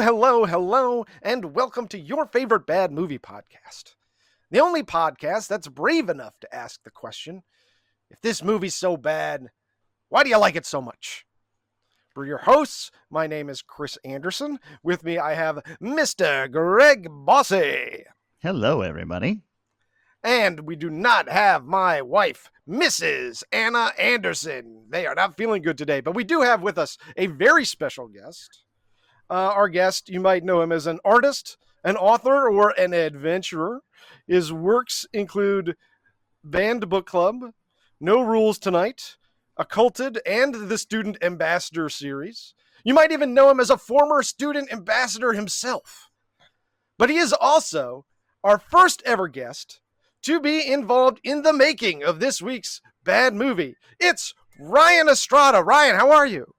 Hello, and welcome to your favorite bad movie podcast. The only podcast that's brave enough to ask the question, if this movie's so bad, why do you like it so much? For your hosts, my name is Chris Anderson. With me, I have Mr. Greg Bossy. Hello, everybody. And we do not have my wife, Mrs. Anna Anderson. They are not feeling good today, but we do have with us a very special guest. Our guest, you might know him as an artist, an author, or an adventurer. His works include Banned Book Club, No Rules Tonight, Occulted, and the Student Ambassador series. You might even know him as a former student ambassador himself. But he is also our first ever guest to be involved in the making of this week's bad movie. It's Ryan Estrada. Ryan, how are you?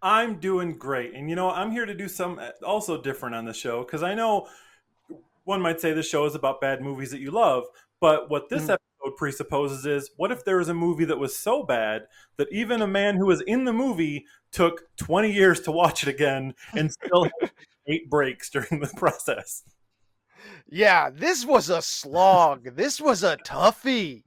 I'm doing great. And I'm here to do some also different on the show, because I know one might say the show is about bad movies that you love, but what this episode presupposes is, what if there was a movie that was so bad that even a man who was in the movie took 20 years to watch it again and still had 8 breaks during the process? Yeah, this was a slog. This was a toughie.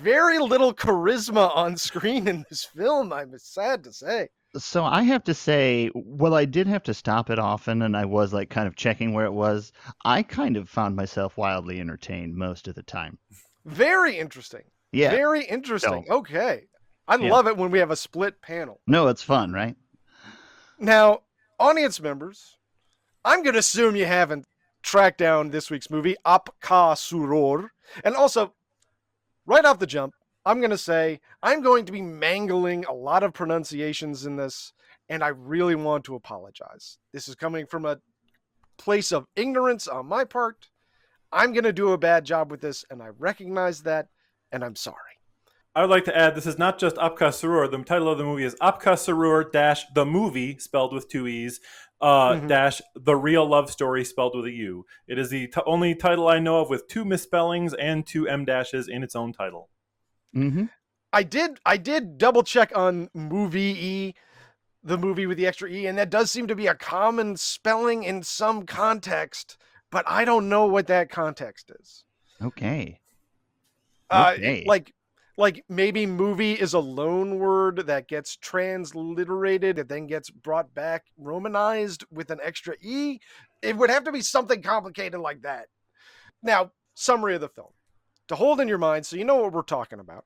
Very little charisma on screen in this film, I'm sad to say. So I have to say, well, I did have to stop it often, and I was kind of checking where it was. I kind of found myself wildly entertained most of the time. Very interesting. Yeah. Very interesting. Okay. I love it when we have a split panel. No, it's fun, right? Now, audience members, I'm going to assume you haven't tracked down this week's movie, Aap Kaa Surroor. And also, right off the jump, I'm going to say I'm going to be mangling a lot of pronunciations in this, and I really want to apologize. This is coming from a place of ignorance on my part. I'm going to do a bad job with this, and I recognize that, and I'm sorry. I would like to add, this is not just Aap Kaa Surroor. The title of the movie is Aap Kaa Surroor - the movie, spelled with 2 E's, dash the real love story, spelled with a U. It is the only title I know of with 2 misspellings and 2 M dashes in its own title. Mm-hmm. I did double check on movie, the movie with the extra E, and that does seem to be a common spelling in some context, but I don't know what that context is. Okay. Like maybe movie is a loan word that gets transliterated and then gets brought back romanized with an extra E. It would have to be something complicated like that. Now, summary of the film. To hold in your mind so you know what we're talking about.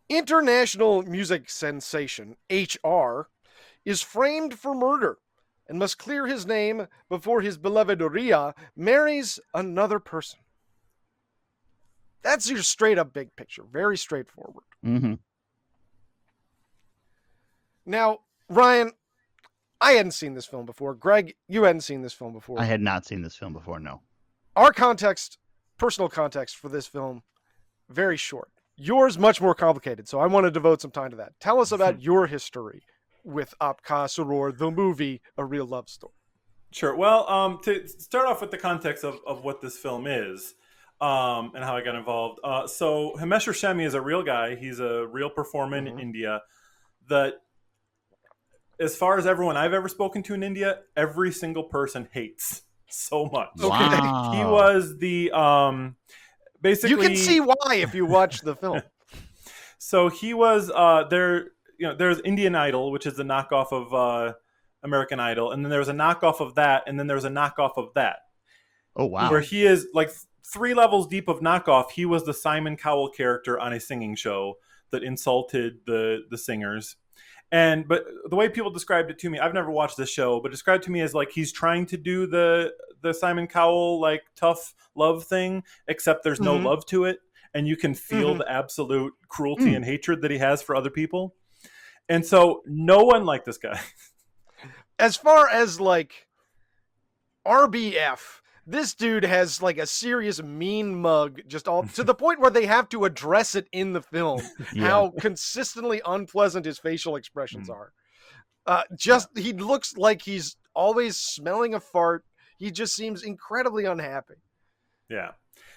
International music sensation, HR, is framed for murder and must clear his name before his beloved Ria marries another person. That's your straight up big picture. Very straightforward. Mm-hmm. Now, Ryan, I hadn't seen this film before. Greg, you hadn't seen this film before. I had not seen this film before, no. Our personal context for this film, very short. Yours, much more complicated, so I want to devote some time to that. Tell us about your history with Aap Kaa Surroor, the movie, A Real Love Story. Sure. Well, to start off with the context of what this film is, and how I got involved. So Himesh Reshammiya is a real guy. He's a real performer in India. That, as far as everyone I've ever spoken to in India, every single person hates so much. Wow. He was the basically. You can see why if you watch the film. So he was there. There's Indian Idol, which is the knockoff of American Idol, and then there was a knockoff of that, and then there was a knockoff of that. Oh wow! Where he is like 3 levels deep of knockoff. He was the Simon Cowell character on a singing show that insulted the singers. But the way people described it to me, I've never watched this show, but described to me as like he's trying to do the Simon Cowell like tough love thing, except there's no love to it, and you can feel the absolute cruelty and hatred that he has for other people. And so no one liked this guy. As far as like RBF, this dude has like a serious mean mug, just all to the point where they have to address it in the film. How consistently unpleasant his facial expressions are. He looks like he's always smelling a fart. He just seems incredibly unhappy. Yeah.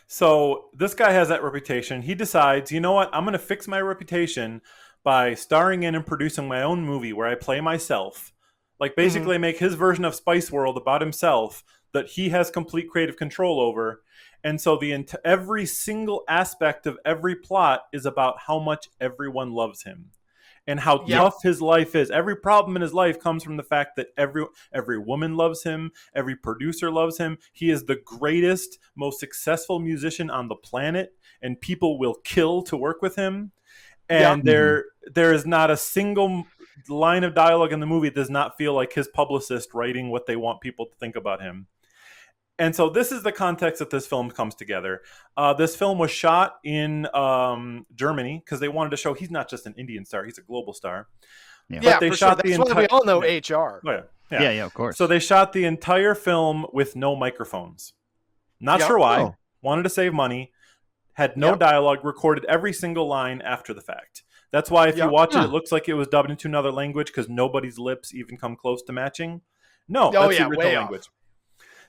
So this guy has that reputation. He decides, you know what? I'm going to fix my reputation by starring in and producing my own movie where I play myself. Like basically make his version of Spice World about himself that he has complete creative control over. And so every single aspect of every plot is about how much everyone loves him and how tough his life is. Every problem in his life comes from the fact that every woman loves him, every producer loves him. He is the greatest, most successful musician on the planet, and people will kill to work with him. And there is not a single line of dialogue in the movie that does not feel like his publicist writing what they want people to think about him. And so this is the context that this film comes together. This film was shot in Germany because they wanted to show he's not just an Indian star, he's a global star. Yeah, they shot That's why we all know HR. Oh, yeah, of course. So they shot the entire film with no microphones. Not sure why. Oh. Wanted to save money. Had no dialogue, recorded every single line after the fact. That's why if you watch it, it looks like it was dubbed into another language because nobody's lips even come close to matching. No, that's the original language.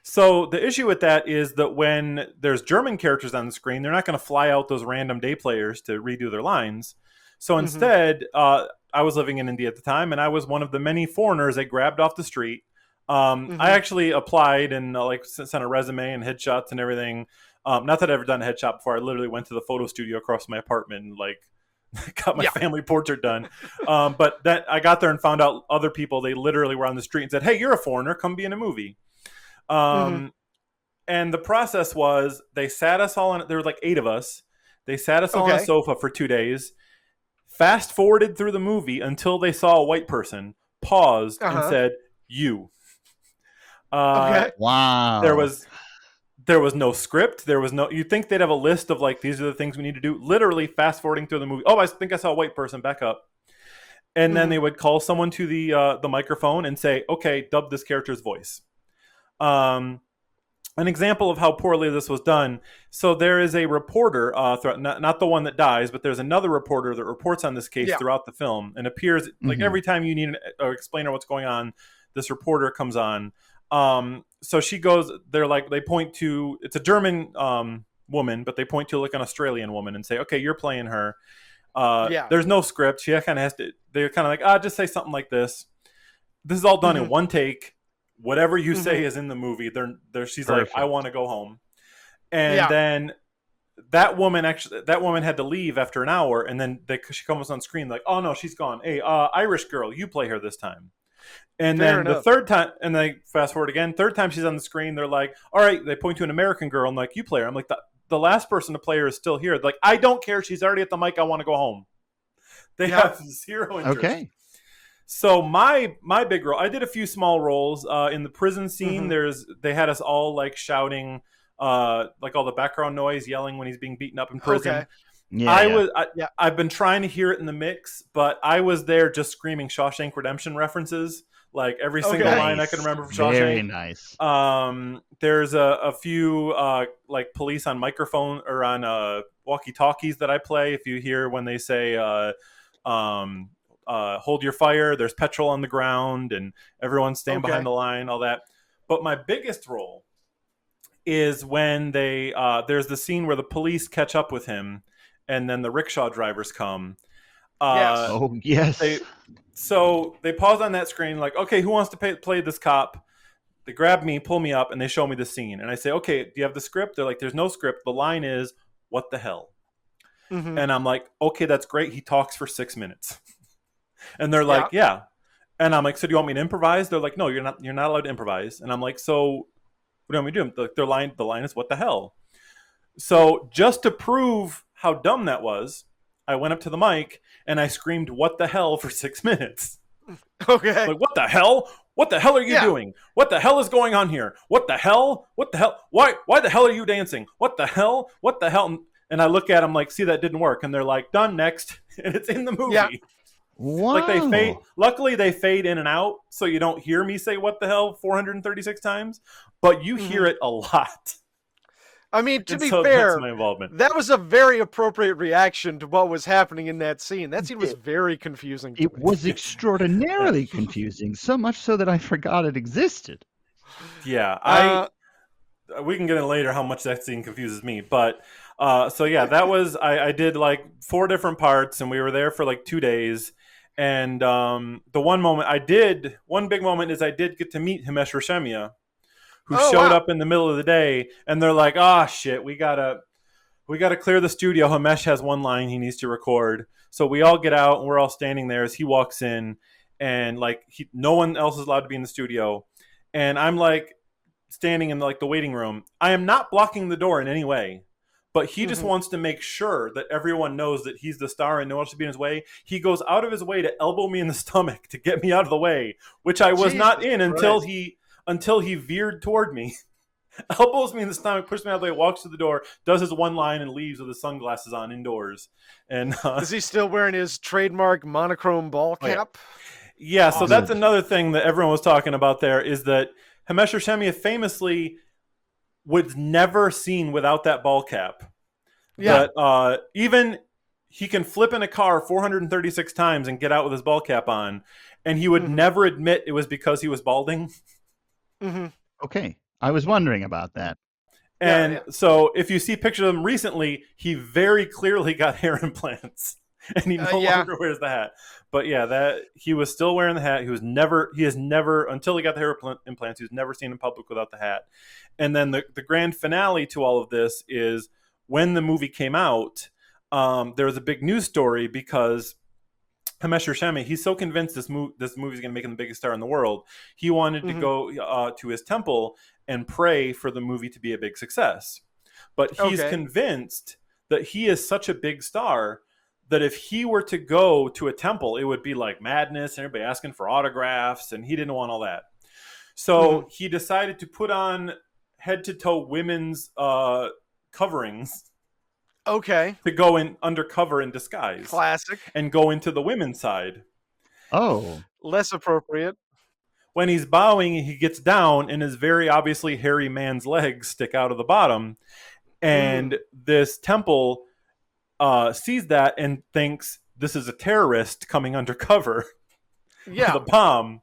So the issue with that is that when there's German characters on the screen, they're not going to fly out those random day players to redo their lines. So instead, I was living in India at the time, and I was one of the many foreigners they grabbed off the street. I actually applied and sent a resume and headshots and everything. Not that I've ever done a headshot before. I literally went to the photo studio across my apartment and got my family portrait done. But that I got there and found out other people, they literally were on the street and said, "Hey, you're a foreigner. Come be in a movie." And the process was they sat us all on, there were like 8 of us. They sat us all on a sofa for 2 days, fast forwarded through the movie until they saw a white person, paused and said, "You." Wow. There was no script. There was no, you'd think they'd have a list of like, these are the things we need to do. Literally fast forwarding through the movie. Oh, I think I saw a white person, back up. And then they would call someone to the microphone and say, "Okay, dub this character's voice." An example of how poorly this was done. So there is a reporter, not the one that dies, but there's another reporter that reports on this case throughout the film and appears like every time you need an explainer what's going on, this reporter comes on. So she goes, they point to, it's a German woman, but they point to like an Australian woman and say, "Okay, you're playing her." There's no script. She kind of has to, they're kind of like, just say something like this. This is all done in one take. Whatever you say is in the movie. She's Perfect. Like, "I want to go home." And then that woman had to leave after an hour. And then she comes on screen like, "Oh no, she's gone. Hey, Irish girl, you play her this time." And then the third time, and they fast forward again, third time she's on the screen, they're like, "All right," they point to an American girl and like, "You play her." I'm like, the last person to play her is still here. They're like, "I don't care. She's already at the mic. I want to go home." They have zero interest. Okay. So my big role, I did a few small roles in the prison scene. They had us all like shouting, like all the background noise, yelling when he's being beaten up in prison. Okay. I've been trying to hear it in the mix, but I was there just screaming Shawshank Redemption references, like every single line I can remember from Shawshank. Very nice. There's a few like police on microphone or on walkie-talkies that I play. If you hear when they say "hold your fire," there's petrol on the ground and everyone stand behind the line, all that. But my biggest role is when there's the scene where the police catch up with him and then the rickshaw drivers come. Yes. So they pause on that screen like, "Okay, who wants to play this cop?" They grab me, pull me up, and they show me the scene. And I say, "Okay, do you have the script?" They're like, "There's no script. The line is, 'What the hell?'" And I'm like, "Okay, that's great." He talks for 6 minutes. And they're like, "Yeah." And I'm like, "So do you want me to improvise?" They're like, "No, you're not allowed to improvise." And I'm like, "So what do you want me to do?" The line is, "What the hell?" So just to prove how dumb that was, I went up to the mic and I screamed, "What the hell?" for 6 minutes. Okay. Like, "What the hell? What the hell are you doing? What the hell is going on here? What the hell? What the hell? Why the hell are you dancing? What the hell? What the hell?" And I look at them like, "See, that didn't work." And they're like, "Done, next." And it's in the movie. Yeah. Wow. Like they fade. Luckily, they fade in and out, so you don't hear me say "what the hell" 436 times, but you hear it a lot. I mean, to be fair, that's my involvement. That was a very appropriate reaction to what was happening in that scene. That scene was very confusing to me. It was extraordinarily confusing, so much so that I forgot it existed. Yeah, we can get in later how much that scene confuses me, but that was I did like 4 different parts, and we were there for like 2 days. And the one big moment is I did get to meet Himesh Reshammiya, who showed up in the middle of the day, and they're like, "Ah, shit, we gotta clear the studio. Himesh has one line he needs to record." So we all get out, and we're all standing there as he walks in, and like no one else is allowed to be in the studio, and I'm like standing in like the waiting room. I am not blocking the door in any way, but he just wants to make sure that everyone knows that he's the star and no one should be in his way. He goes out of his way to elbow me in the stomach to get me out of the way, which I was not in until he veered toward me. Elbows me in the stomach, pushes me out of the way, walks to the door, does his one line, and leaves with his sunglasses on indoors. And is he still wearing his trademark monochrome ball cap? Yeah, so that's another thing that everyone was talking about there, is that Himesh Reshammiya famously was never seen without that ball cap. Yeah. That even he can flip in a car 436 times and get out with his ball cap on, and he would never admit it was because he was balding. Okay. I was wondering about that. And so if you see pictures of him recently, he very clearly got hair implants, and he no longer wears the hat. But yeah, that he was still wearing the hat. He has never, until he got the hair implants, he was never seen in public without the hat. And then the grand finale to all of this is when the movie came out, there was a big news story because Himesh Reshammiya, he's so convinced this movie is going to make him the biggest star in the world. He wanted to go to his temple and pray for the movie to be a big success. But he's convinced that he is such a big star that if he were to go to a temple, it would be like madness and everybody asking for autographs, and he didn't want all that. So he decided to put on head-to-toe women's coverings. Okay. To go in undercover in disguise. Classic. And go into the women's side. Oh. Less appropriate. When he's bowing, he gets down, and his very obviously hairy man's legs stick out of the bottom. And this temple sees that and thinks this is a terrorist coming undercover with a bomb.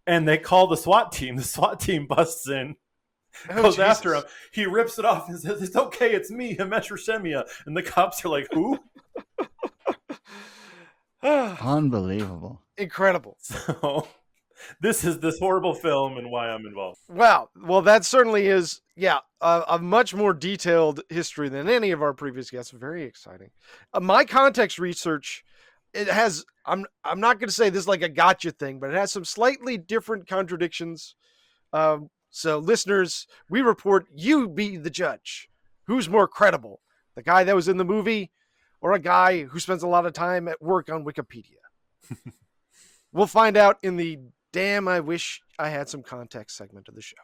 And they call the SWAT team. The SWAT team busts in. Goes after him. He rips it off and says, "It's okay, it's me, Himesh Reshammiya." And the cops are like, "Who?" Unbelievable. Incredible. So this is this horrible film and why I'm involved. Wow. Well, that certainly is, a much more detailed history than any of our previous guests. Very exciting. My context research, it has, I'm not going to say this is like a gotcha thing, but it has some slightly different contradictions. So listeners, we report, you be the judge. Who's more credible? The guy that was in the movie or a guy who spends a lot of time at work on Wikipedia? We'll find out in the Damn I Wish I Had Some Context segment of the show.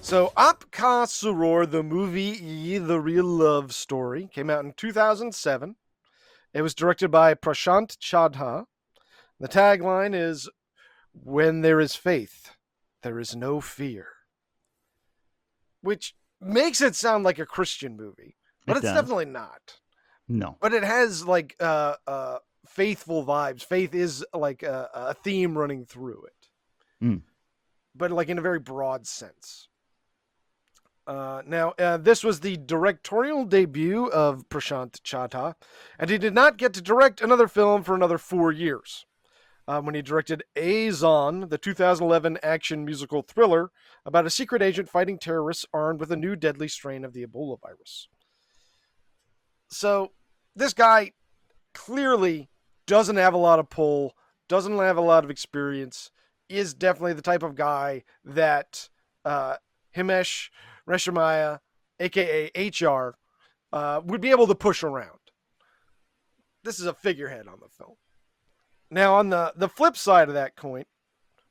So, Aap Kaa Surroor, the movie The Real Love Story, came out in 2007. It was directed by Prashant Chadha. The tagline is, "When there is faith, there is no fear." Which makes it sound like a Christian movie, but it's definitely not. No. But it has like faithful vibes. Faith is like a theme running through it. But like in a very broad sense. Now, this was the directorial debut of Prashant Chadha, and he did not get to direct another film for another 4 years, when he directed Azon, the 2011 action musical thriller about a secret agent fighting terrorists armed with a new deadly strain of the Ebola virus. So, this guy clearly doesn't have a lot of pull, doesn't have a lot of experience, is definitely the type of guy that Himesh Reshammiya, aka HR, would be able to push around. This is a figurehead on the film. Now, on the flip side of that coin,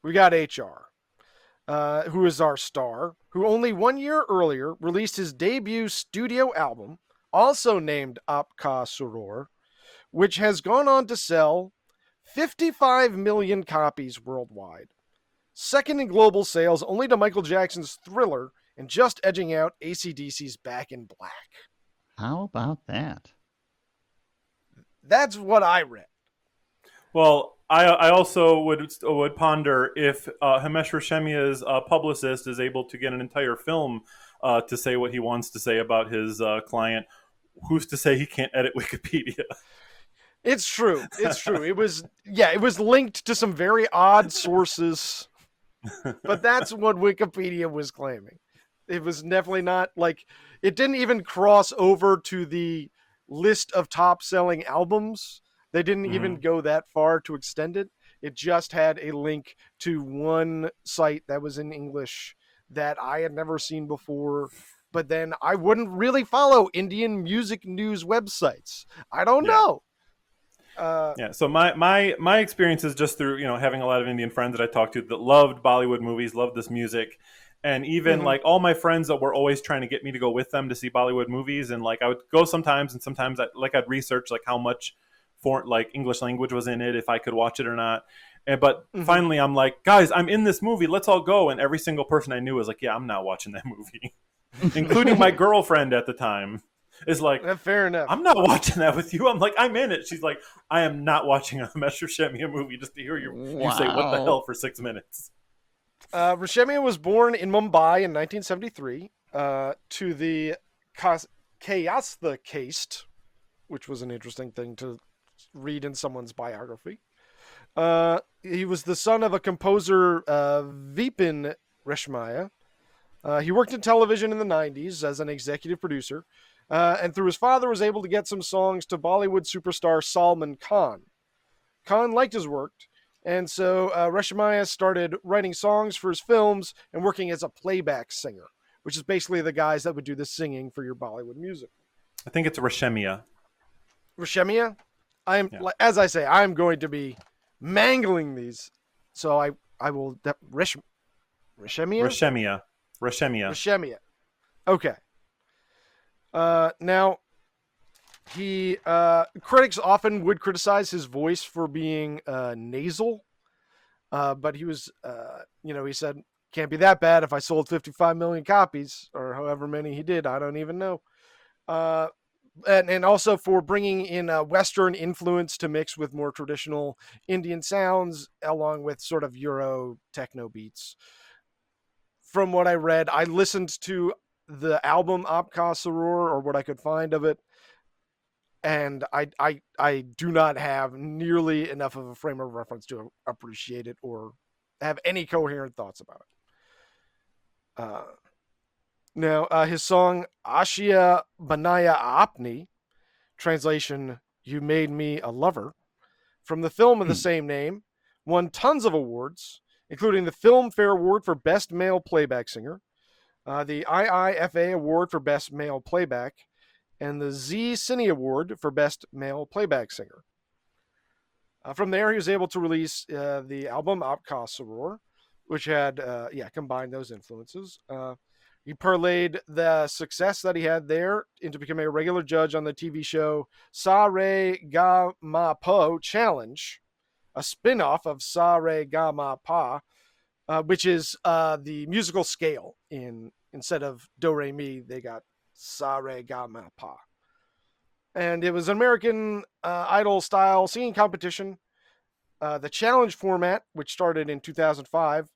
we got HR, who is our star, who only 1 year earlier released his debut studio album, also named Aap Kaa Surroor, which has gone on to sell 55 million copies worldwide. Second in global sales only to Michael Jackson's Thriller and just edging out AC/DC's Back in Black. How about that? That's what I read. Well, I also would ponder if Himesh Reshammiya's publicist is able to get an entire film to say what he wants to say about his client. Who's to say he can't edit Wikipedia? It's true. It's true. It was linked to some very odd sources, but that's what Wikipedia was claiming. It was definitely not like, it didn't even cross over to the list of top selling albums. They didn't even go that far to extend it. It just had a link to one site that was in English that I had never seen before. But then I wouldn't really follow Indian music news websites. I don't know. So my experience is just through, having a lot of Indian friends that I talked to that loved Bollywood movies, loved this music. And even like all my friends that were always trying to get me to go with them to see Bollywood movies. And like I would go sometimes, and sometimes I'd research like how much English language was in it, if I could watch it or not. But finally I'm like, guys, I'm in this movie, let's all go. And every single person I knew was like, yeah, I'm not watching that movie. Including my girlfriend at the time is like, fair enough. I'm not watching that with you. I'm like, I'm in it. She's like, I am not watching a Himesh Reshammiya movie just to hear you say what the hell for 6 minutes. Reshammiya was born in Mumbai in 1973 to the Kayastha caste, which was an interesting thing to read in someone's biography. He was the son of a composer, Vipin Reshammiya. He worked in television in the 90s as an executive producer, and through his father was able to get some songs to Bollywood superstar Salman Khan. Khan liked his work, and so Reshammiya started writing songs for his films and working as a playback singer, which is basically the guys that would do the singing for your Bollywood music. I think it's Reshammiya. Reshammiya? As I say, I'm going to be mangling these, so I will... Reshammiya? Reshammiya. Okay. Now, he critics often would criticize his voice for being nasal, but he was, he said, can't be that bad if I sold 55 million copies, or however many he did. I don't even know. And also for bringing in a Western influence to mix with more traditional Indian sounds, along with sort of Euro techno beats. From what I read, I listened to the album Aap Kaa Surroor, or what I could find of it, and I do not have nearly enough of a frame of reference to appreciate it or have any coherent thoughts about it. Now, his song Ashia Banaya Apni, translation, You Made Me a Lover, from the film of the same name, won tons of awards, including the Filmfare Award for Best Male Playback Singer, the IIFA Award for Best Male Playback, and the Zee Cine Award for Best Male Playback Singer. From there, he was able to release the album Aap Kaa Surroor, which had combined those influences. He parlayed the success that he had there into becoming a regular judge on the TV show Sa Re Ga Ma Po Challenge, a spin-off of Sa Re Ga Ma Pa, which is the musical scale. Instead of Do Re Mi, they got Sa Re Ga Ma Pa. And it was an American Idol-style singing competition. The challenge format, which started in 2005,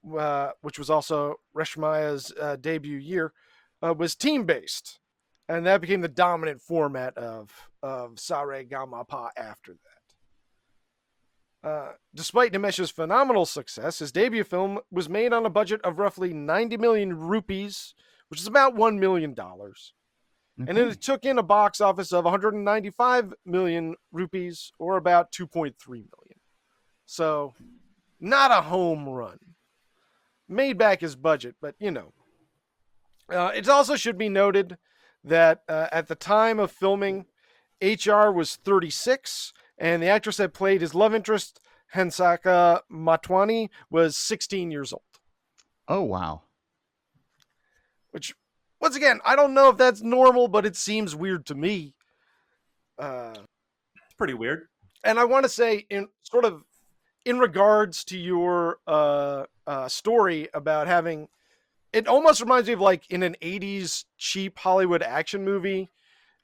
which was also Reshammiya's debut year, was team-based. And that became the dominant format of Sa Re Ga Ma Pa after that. Despite Himesh's phenomenal success, his debut film was made on a budget of roughly 90 million rupees, which is about $1 million. Mm-hmm. And it took in a box office of 195 million rupees, or about 2.3 million. So, not a home run. Made back his budget, but it also should be noted that at the time of filming, HR was 36, and the actress that played his love interest, Hansaka Matwani, was 16 years old. Oh, wow. which, once again, I don't know if that's normal, but it seems weird to me. It's pretty weird. And I want to say, in regards to your story about having, it almost reminds me of like in an 80s cheap Hollywood action movie,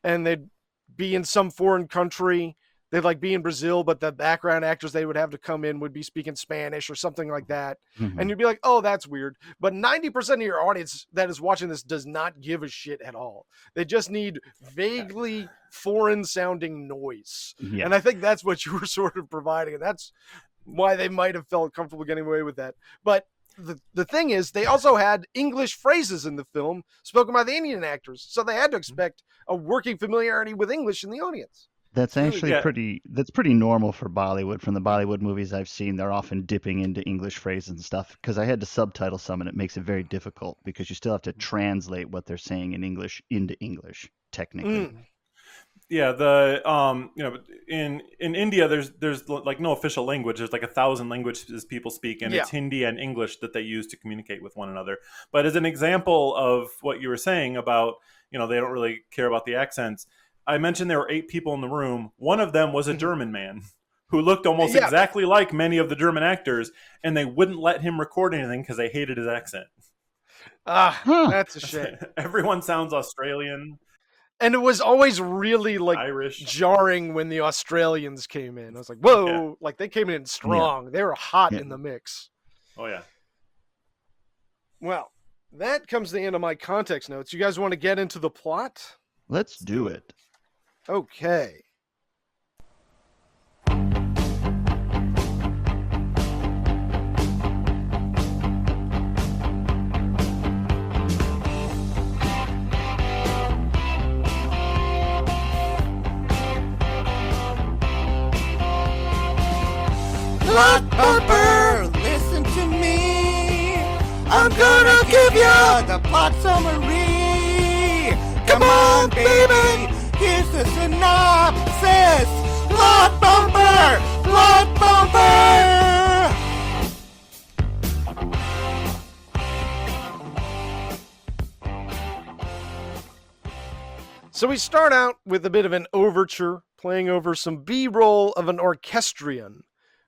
and they'd be in some foreign country. They'd like be in Brazil, but the background actors they would have to come in would be speaking Spanish or something like that. Mhm. And you'd be like, oh, that's weird. But 90% of your audience that is watching this does not give a shit at all. They just need vaguely foreign sounding noise. Yeah. And I think that's what you were sort of providing. And that's why they might have felt comfortable getting away with that. But the thing is, they also had English phrases in the film spoken by the Indian actors. So they had to expect a working familiarity with English in the audience. That's really actually good. that's pretty normal for Bollywood. From the Bollywood movies I've seen, they're often dipping into English phrases and stuff because I had to subtitle some, and it makes it very difficult because you still have to translate what they're saying in English into English technically. Yeah, in India there's like no official language. There's like 1,000 languages people speak, and it's Hindi and English that they use to communicate with one another. But as an example of what you were saying about, they don't really care about the accents, I mentioned there were 8 people in the room. One of them was a German man who looked almost exactly like many of the German actors, and they wouldn't let him record anything because they hated his accent. That's a shame. Everyone sounds Australian. And it was always really like Irish. jarring when the Australians came in. I was like, whoa, like they came in strong. Yeah. They were hot in the mix. Oh, yeah. Well, that comes to the end of my context notes. You guys want to get into the plot? Let's do it. Okay. Plot bumper, listen to me. I'm gonna give you the plot summary. Come on, baby, here's the synopsis. Plot bumper, plot bumper. So we start out with a bit of an overture, playing over some B-roll of an orchestrion,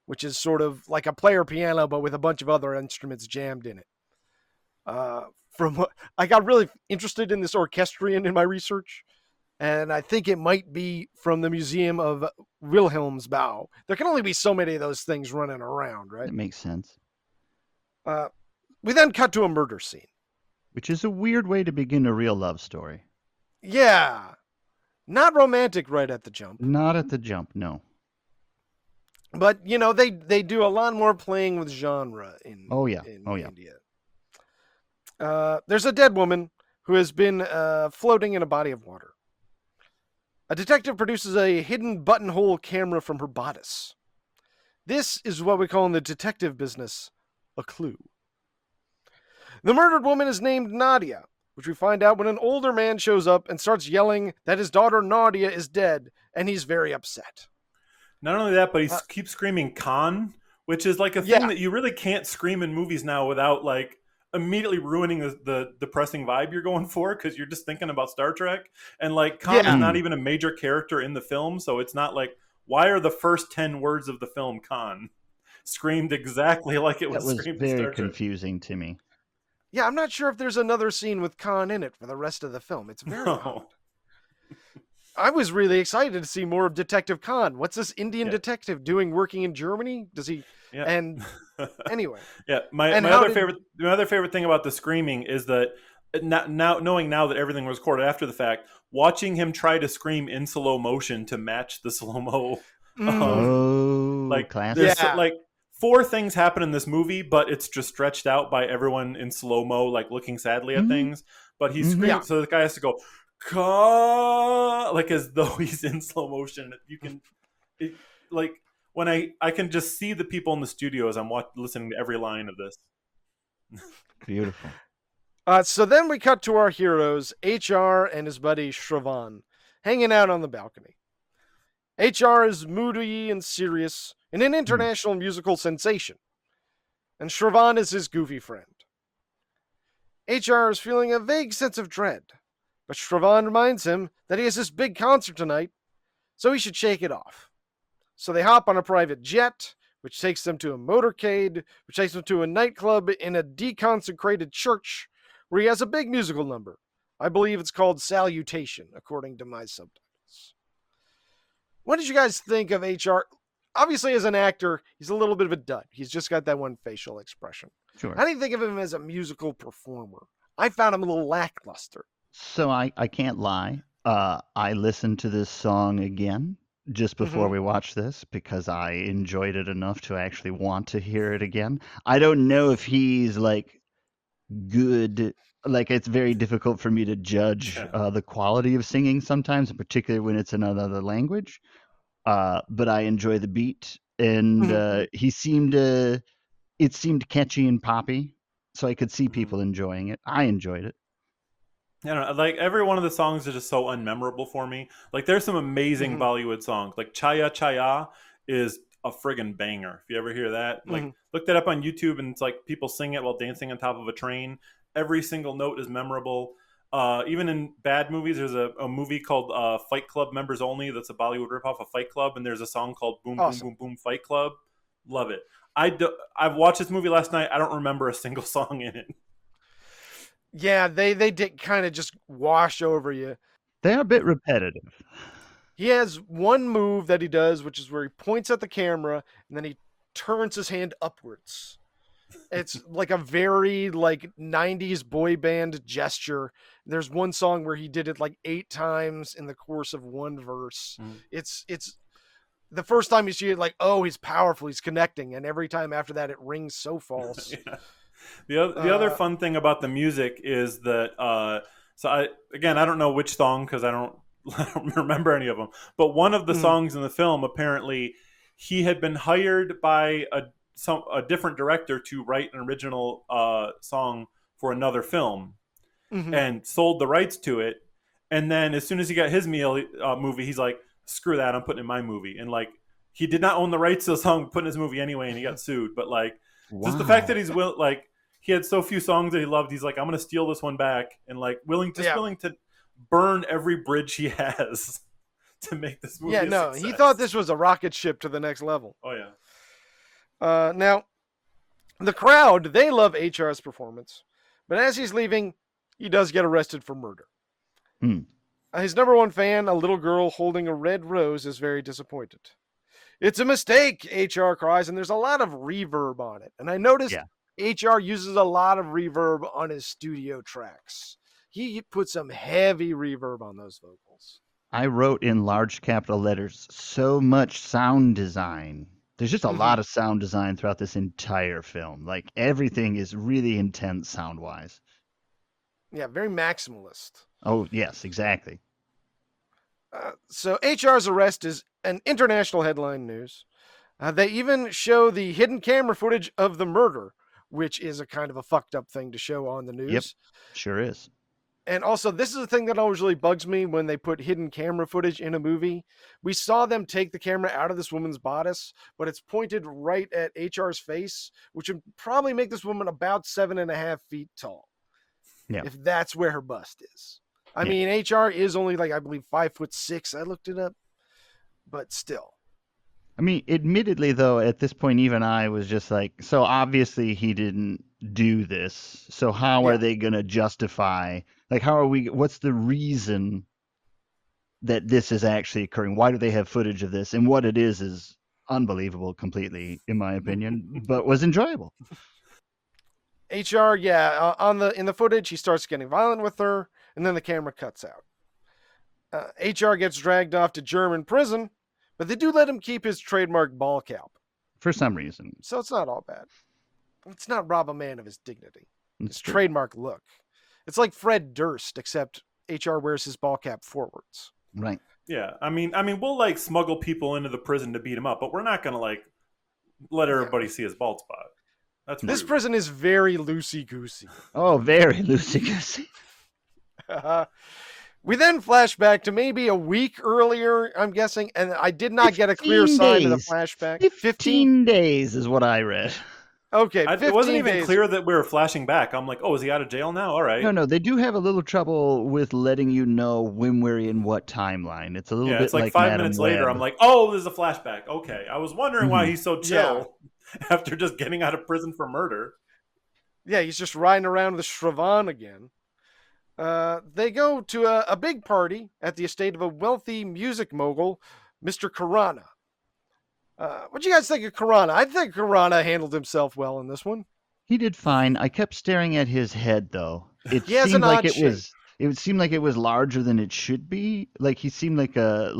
which is sort of like a player piano, but with a bunch of other instruments jammed in it. I got really interested in this orchestrion in my research, and I think it might be from the Museum of Wilhelmsbau. There can only be so many of those things running around, right? That makes sense. We then cut to a murder scene. Which is a weird way to begin a real love story. Yeah. Not romantic right at the jump. Not at the jump, no. But, they do a lot more playing with genre in India. There's a dead woman who has been floating in a body of water. A detective produces a hidden buttonhole camera from her bodice. This is what we call in the detective business a clue. The murdered woman is named Nadia, which we find out when an older man shows up and starts yelling that his daughter Nadia is dead, and he's very upset. Not only that, but he keeps screaming Khan, which is like a thing that you really can't scream in movies now without like immediately ruining the depressing vibe you're going for, because you're just thinking about Star Trek. And like Khan is not even a major character in the film, so it's not like, why are the first 10 words of the film Khan screamed exactly like it was screamed in Star Trek? That was very confusing to me. Yeah, I'm not sure if there's another scene with Khan in it for the rest of the film. It's very odd. I was really excited to see more of Detective Khan. What's this Indian detective doing working in Germany? Does he? Yeah. And anyway. Yeah. My other favorite thing about the screaming is that knowing now that everything was recorded after the fact, watching him try to scream in slow motion to match the slow-mo. Classic. Like 4 things happen in this movie, but it's just stretched out by everyone in slow-mo, like looking sadly at things. But he's screaming, so the guy has to go, like as though he's in slow motion. You can, when I can just see the people in the studio as I'm listening to every line of this. Beautiful. So then we cut to our heroes, HR and his buddy Shravan, hanging out on the balcony. HR is moody and serious, and an international musical sensation, and Shravan is his goofy friend. HR is feeling a vague sense of dread, but Shravan reminds him that he has this big concert tonight, so he should shake it off. So they hop on a private jet, which takes them to a motorcade, which takes them to a nightclub in a deconsecrated church, where he has a big musical number. I believe it's called Salutation, according to my subtitles. What did you guys think of HR? Obviously, as an actor, he's a little bit of a dud. He's just got that one facial expression. Sure. How do you think of him as a musical performer? I found him a little lackluster. So I can't lie. I listened to this song again just before we watched this because I enjoyed it enough to actually want to hear it again. I don't know if he's like good. Like, it's very difficult for me to judge the quality of singing sometimes, particularly when it's in another language. But I enjoy the beat, and it seemed catchy and poppy, so I could see people enjoying it. I enjoyed it. I don't know, like every one of the songs is just so unmemorable for me. Like there's some amazing Bollywood songs. Like Chaya Chaya is a friggin' banger. If you ever hear that, like look that up on YouTube, and it's like people sing it while dancing on top of a train. Every single note is memorable. Even in bad movies, there's a movie called Fight Club Members Only that's a Bollywood ripoff of Fight Club, and there's a song called Boom Boom Boom Boom Fight Club. Love it. I've watched this movie last night. I don't remember a single song in it. Yeah, they did kind of just wash over you. They're a bit repetitive. He has one move that he does, which is where he points at the camera and then he turns his hand upwards. It's like a very like 90s boy band gesture. There's one song where he did it like 8 times in the course of one verse. It's the first time you see it, like, oh, he's powerful, he's connecting, and every time after that it rings so false. Yeah. The other fun thing about the music is that I don't know which song because I don't remember any of them, but one of the songs in the film, apparently he had been hired by a different director to write an original song for another film and sold the rights to it, and then as soon as he got his movie, he's like, screw that, I'm putting in my movie. And like, he did not own the rights to the song, put in his movie anyway, and he got sued. But like, just the fact that he's he had so few songs that he loved, he's like, I'm gonna steal this one back, and like willing to burn every bridge he has to make this movie. He thought this was a rocket ship to the next level. Oh yeah. Now, the crowd, they love HR's performance, but as he's leaving, he does get arrested for murder. His number one fan, a little girl holding a red rose, is very disappointed. It's a mistake, HR cries, and there's a lot of reverb on it. And I noticed HR uses a lot of reverb on his studio tracks. He put some heavy reverb on those vocals. I wrote in large capital letters, so much sound design. There's just a lot of sound design throughout this entire film. Like, everything is really intense sound-wise. Yeah, very maximalist. Oh, yes, exactly. So HR's arrest is an international headline news. They even show the hidden camera footage of the murder, which is a kind of a fucked up thing to show on the news. Yep, sure is. And also, this is the thing that always really bugs me when they put hidden camera footage in a movie. We saw them take the camera out of this woman's bodice, but it's pointed right at HR's face, which would probably make this woman about 7.5 feet tall. Yeah. If that's where her bust is. I mean, HR is only like, I believe, 5'6". I looked it up, but still. I mean, admittedly, though, at this point, even I was just like, so obviously he didn't do this. So how are they going to justify, like, what's the reason that this is actually occurring? Why do they have footage of this? And what it is unbelievable completely, in my opinion, but was enjoyable. HR, in the footage, he starts getting violent with her, and then the camera cuts out. HR gets dragged off to German prison, but they do let him keep his trademark ball cap. For some reason. So it's not all bad. Let's not rob a man of his dignity. His trademark look. It's like Fred Durst, except HR wears his ball cap forwards. Right. Yeah, I mean, we'll like smuggle people into the prison to beat him up, but we're not gonna like let everybody see his bald spot. That's this rude. prison is very loosey-goosey. Oh, very loosey-goosey. We then flash back to maybe a week earlier, I'm guessing, and I did not get a clear sign of the flashback. 15 days is what I read. Okay, It wasn't 15 even days. clear that we were flashing back. I'm like, oh, is he out of jail now? All right. No, they do have a little trouble with letting you know when we're in what timeline. It's a little Yeah, bit it's like like 5 Madam minutes later. Web. I'm like, oh, there's a flashback. Okay. I was wondering why Mhm. he's so chill after just getting out of prison for murder. Yeah, he's just riding around with Shravan again. They go to a big party at the estate of a wealthy music mogul, Mr. Khurana. What do you guys think of Khurana? I think Khurana handled himself well in this one. He did fine. I kept staring at his head though. It He has seemed an like odd it shape. was it seemed like it was larger than it should be. Like he seemed like a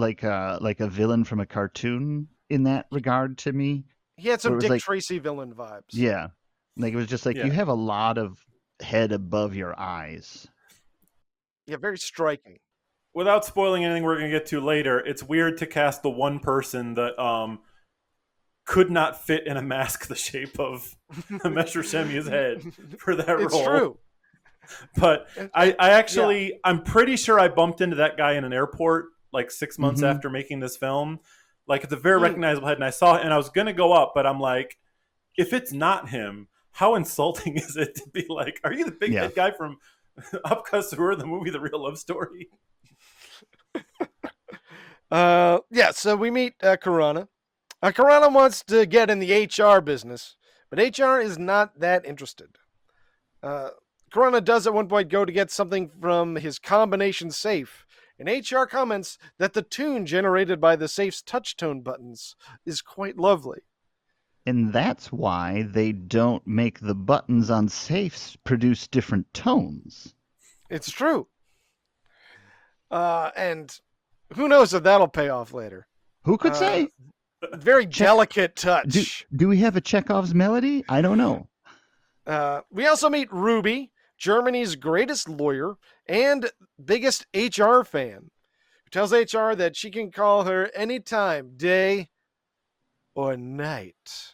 villain from a cartoon in that regard to me. He had Where some it was Dick like, Tracy villain vibes. yeah. Like it was just like Yeah. you have a lot of head above your eyes. Yeah, very striking. Without spoiling anything we're going to get to later, it's weird to cast the one person that could not fit in a mask the shape of Himesh Reshammiya's head for that role. It's true. But I actually, I'm pretty sure I bumped into that guy in an airport like 6 months Mhm. after making this film. Like, it's a very recognizable head, and I saw it, and I was going to go up, but I'm like, if it's not him, how insulting is it to be like, are you the big head guy from Aap Kaa Surroor, the movie The Real Love Story? So we meet Khurana. Khurana wants to get in the HR business, but HR is not that interested. Khurana does at one point go to get something from his combination safe, and HR comments that the tune generated by the safe's touch-tone buttons is quite lovely. And that's why they don't make the buttons on safes produce different tones. It's true. And who knows if that'll pay off later. Who could say? Very delicate touch. Do we have a Chekhov's melody? I don't know. We also meet Ruby, Germany's greatest lawyer and biggest HR fan, who tells HR that she can call her anytime, day or night.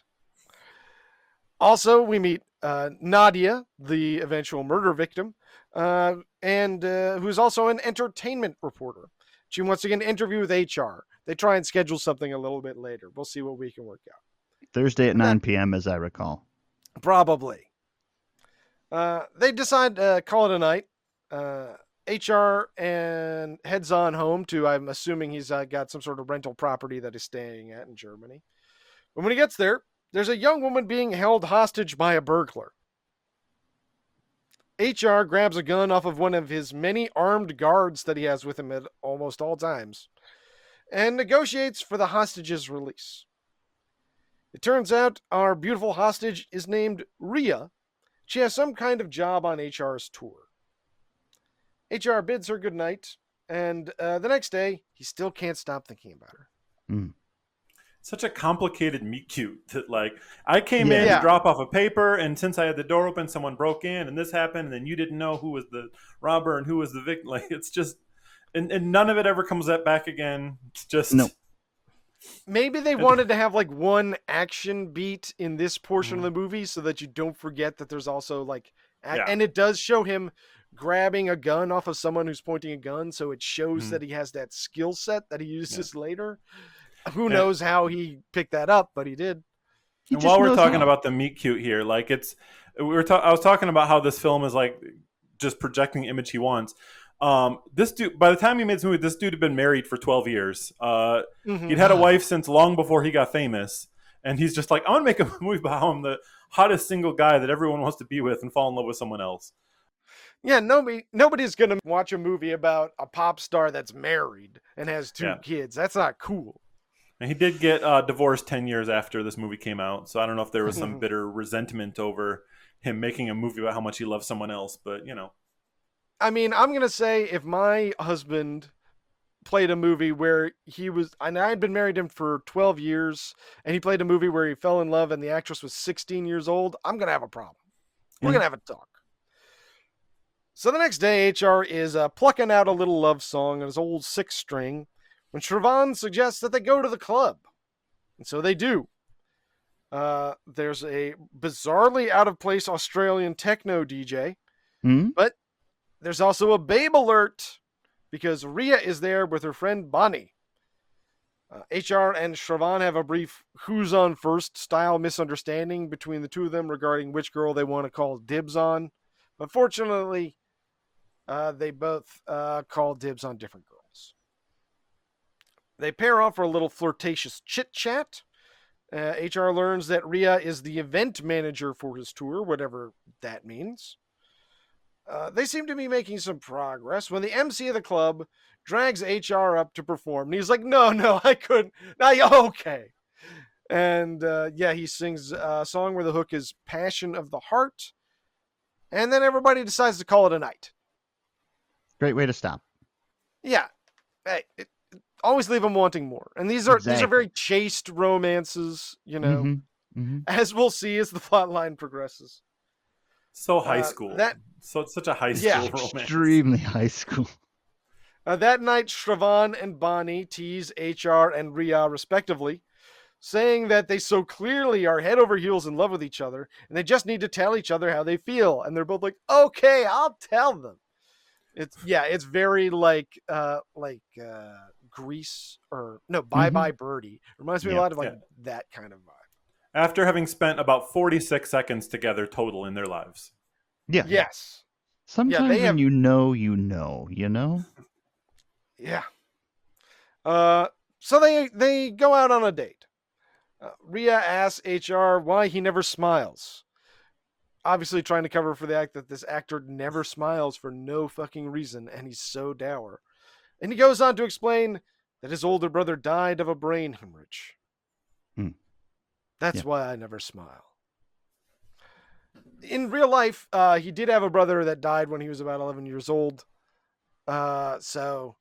Also, we meet Nadia, the eventual murder victim, and who's also an entertainment reporter. She wants to get an interview with HR. They try and schedule something a little bit later. We'll see what we can work out. Thursday at 9 p.m., as I recall. Probably. They decide to call it a night. HR and heads on home to, I'm assuming he's got some sort of rental property that he's staying at in Germany. But when he gets there, there's a young woman being held hostage by a burglar. HR grabs a gun off of one of his many armed guards that he has with him at almost all times and negotiates for the hostage's release. It turns out our beautiful hostage is named Rhea. She has some kind of job on HR's tour. HR bids her goodnight, and the next day, he still can't stop thinking about her. Mm. Such a complicated meet cute that, like, I came in to drop off a paper, and since I had the door open, someone broke in, and this happened, and then you didn't know who was the robber and who was the victim. Like, it's just, and none of it ever comes back again. It's just no. Maybe they wanted to have like one action beat in this portion of the movie so that you don't forget that there's also like, and it does show him grabbing a gun off of someone who's pointing a gun, so it shows that he has that skill set that he uses later. Who knows how he picked that up, but he did. And while we're talking about the meet cute here, like I was talking about how this film is like just projecting the image he wants. This dude, by the time he made this movie, this dude had been married for 12 years. He'd had a wife since long before he got famous. And he's just like, I want to make a movie about how I'm the hottest single guy that everyone wants to be with and fall in love with someone else. Yeah, nobody's going to watch a movie about a pop star that's married and has two kids. That's not cool. And he did get divorced 10 years after this movie came out. So I don't know if there was some bitter resentment over him making a movie about how much he loves someone else. But, you know. I mean, I'm going to say if my husband played a movie where he was, and I had been married to him for 12 years, and he played a movie where he fell in love and the actress was 16 years old, I'm going to have a problem. We're going to have a talk. So the next day, HR is plucking out a little love song on his old 6-string when Shravan suggests that they go to the club. And so they do. There's a bizarrely out-of-place Australian techno DJ, but there's also a babe alert because Rhea is there with her friend Bonnie. HR and Shravan have a brief who's on first style misunderstanding between the two of them regarding which girl they want to call dibs on. But fortunately, they both call dibs on different girls. They pair off for a little flirtatious chit-chat. HR learns that Rhea is the event manager for his tour, whatever that means. They seem to be making some progress when the MC of the club drags HR up to perform. And he's like, no, I couldn't. Okay. And he sings a song where the hook is Passion of the Heart. And then everybody decides to call it a night. Great way to stop. Yeah. Hey, always leave them wanting more. And these are very chaste romances, as we'll see as the plot line progresses. So high school. So it's such a high school romance. Extremely high school. That night, Shravan and Bonnie tease HR and Rhea respectively, saying that they so clearly are head over heels in love with each other, and they just need to tell each other how they feel. And they're both like, okay, I'll tell them. It's very like Grease or no, Bye Bye Birdie. Reminds me a lot of that kind of vibe. After having spent about 46 seconds together total in their lives. Yeah. Yes. Sometimes when you know. Yeah. So they go out on a date. Rhea asks HR why he never smiles. Obviously trying to cover for the fact that this actor never smiles for no fucking reason, and he's so dour. And he goes on to explain that his older brother died of a brain hemorrhage. That's why I never smile. In real life, he did have a brother that died when he was about 11 years old. So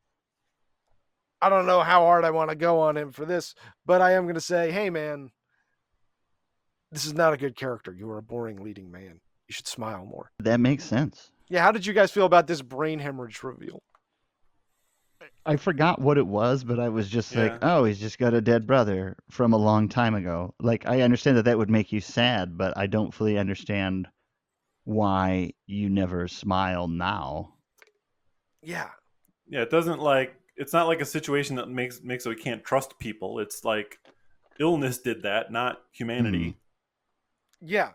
I don't know how hard I want to go on him for this, but I am going to say, hey, man, this is not a good character. You are a boring leading man. You should smile more. That makes sense. Yeah, how did you guys feel about this brain hemorrhage reveal? I forgot what it was, but I was just like, oh, he's just got a dead brother from a long time ago. Like, I understand that would make you sad, but I don't fully understand why you never smile now. Yeah. Yeah, it's not like a situation that makes it we can't trust people. It's like illness did that, not humanity. Yeah.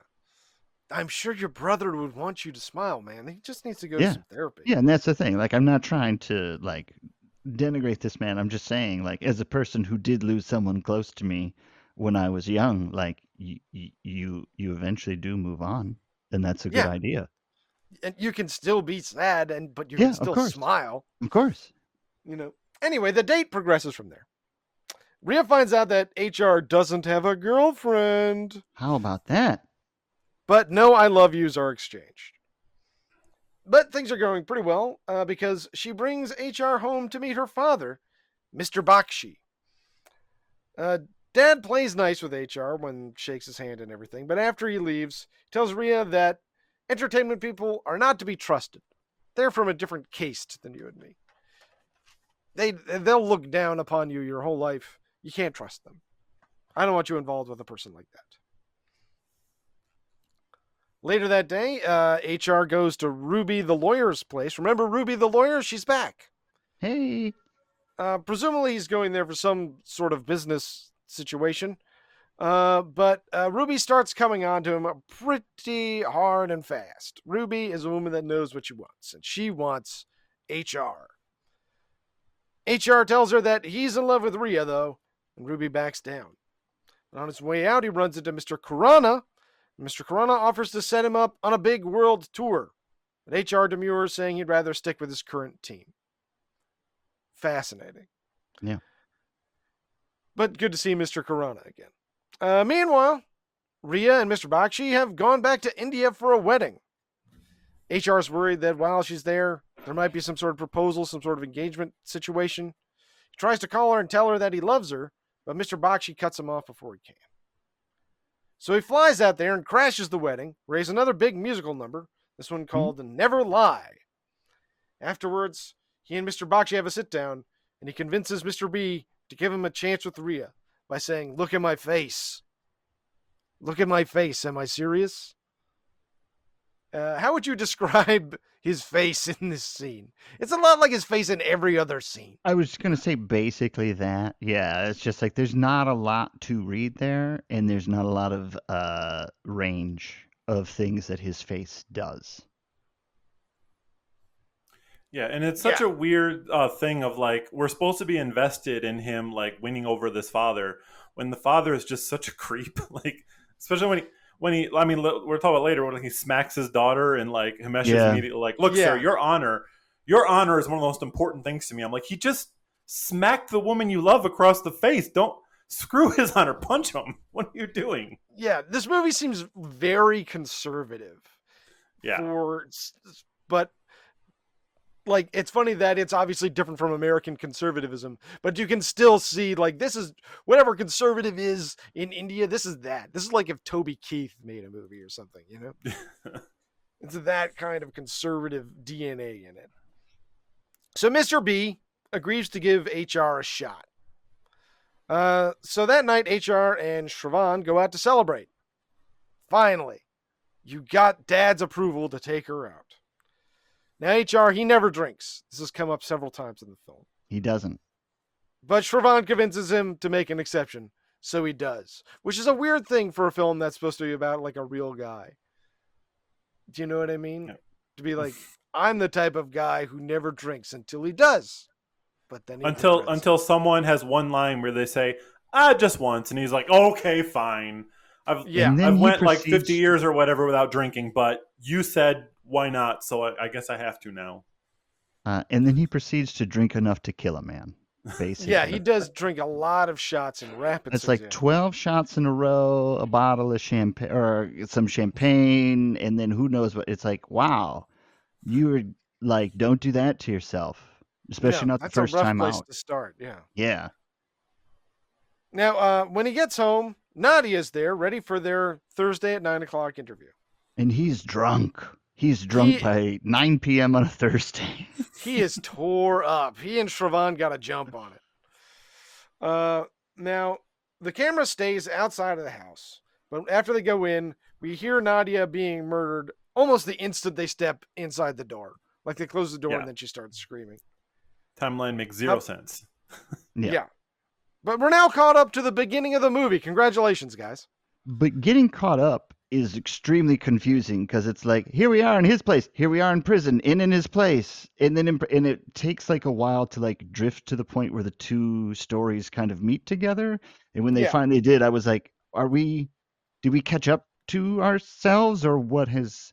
I'm sure your brother would want you to smile, man. He just needs to go to some therapy. Yeah, and that's the thing. Like, I'm not trying to, denigrate this man. I'm just saying, as a person who did lose someone close to me when I was young, you eventually do move on, and that's a good idea. And you can still be sad, but you can still smile. Of course. Anyway, the date progresses from there. Rhea finds out that HR doesn't have a girlfriend. How about that? But no I love yous are exchanged. But things are going pretty well because she brings HR home to meet her father, Mr. Bakshi. Dad plays nice with HR when shakes his hand and everything, but after he leaves, he tells Rhea that entertainment people are not to be trusted. They're from a different caste than you and me. They'll look down upon you your whole life. You can't trust them. I don't want you involved with a person like that. Later that day, HR goes to Ruby the lawyer's place. Remember Ruby the lawyer? She's back. Hey. Presumably he's going there for some sort of business situation. But Ruby starts coming on to him pretty hard and fast. Ruby is a woman that knows what she wants, and she wants HR. HR tells her that he's in love with Rhea, though, and Ruby backs down. And on his way out, he runs into Mr. Khurana. Mr. Khurana offers to set him up on a big world tour, but HR demurs, saying he'd rather stick with his current team. Fascinating. Yeah. But good to see Mr. Khurana again. Meanwhile, Rhea and Mr. Bakshi have gone back to India for a wedding. HR is worried that while she's there might be some sort of proposal, some sort of engagement situation. He tries to call her and tell her that he loves her, but Mr. Bakshi cuts him off before he can. So he flies out there and crashes the wedding, raise another big musical number, this one called Never Lie. Afterwards, he and Mr. Bakshi have a sit-down, and he convinces Mr. B to give him a chance with Rhea by saying, "Look at my face. Look at my face. Am I serious?" How would you describe his face in this scene. It's a lot like his face in every other scene. I was going to say basically that. Yeah, it's just like there's not a lot to read there, and there's not a lot of range of things that his face does. Yeah, and it's such a weird thing of like we're supposed to be invested in him like winning over this father when the father is just such a creep. Like especially when he I mean we're talking about later when he smacks his daughter and like Himesh is immediately like, look, sir, your honor is one of the most important things to me. I'm like, he just smacked the woman you love across the face. Don't screw his honor, punch him. What are you doing? Yeah, this movie seems very conservative. Yeah, but like it's funny that it's obviously different from American conservatism, but you can still see like this is whatever conservative is in India. This is that. This is like if Toby Keith made a movie or something, you know. It's that kind of conservative DNA in it. So Mr. B agrees to give HR a shot. So that night, HR and Shravan go out to celebrate. Finally, you got Dad's approval to take her out. Now, HR, he never drinks. This has come up several times in the film. He doesn't. But Shravan convinces him to make an exception, so he does. Which is a weird thing for a film that's supposed to be about, like, a real guy. Do you know what I mean? Yeah. To be like, I'm the type of guy who never drinks until he does. But then until someone has one line where they say, just once. And he's like, okay, fine. I've went like 50 years or whatever without drinking, but you said why not? So I guess I have to now. And then he proceeds to drink enough to kill a man, basically. Yeah, he does drink a lot of shots in rapid It's succession. like 12 shots in a row, a bottle of champagne, or some champagne, and then who knows what. It's like, wow, you were like, don't do that to yourself, especially not the first time out. That's a rough place to start, yeah. Yeah. Now, when he gets home, Nadia's there, ready for their Thursday at 9 o'clock interview. And he's drunk. He's drunk by 9 p.m. on a Thursday. He is tore up. He and Shravan got a jump on it. Now, the camera stays outside of the house. But after they go in, we hear Nadia being murdered almost the instant they step inside the door. Like they close the door and then she starts screaming. Timeline makes zero sense. Yeah. But we're now caught up to the beginning of the movie. Congratulations, guys. But getting caught up is extremely confusing because it's like, here we are in his place, here we are in prison, in his place, and then and it takes like a while to like drift to the point where the two stories kind of meet together. And when they finally did, I was like, did we catch up to ourselves, or what has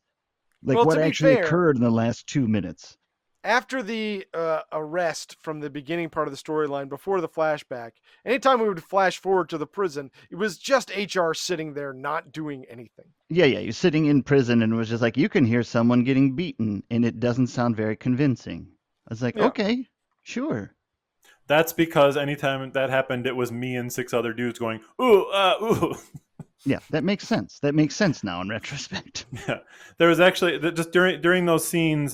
what actually occurred in the last 2 minutes? After the arrest from the beginning part of the storyline, before the flashback, anytime we would flash forward to the prison, it was just HR sitting there not doing anything. Yeah, you're sitting in prison, and it was just like, you can hear someone getting beaten, and it doesn't sound very convincing. I was like, okay, sure. That's because anytime that happened, it was me and 6 other dudes going, ooh, ooh. Yeah, that makes sense. That makes sense now in retrospect. Yeah, there was actually, just during those scenes,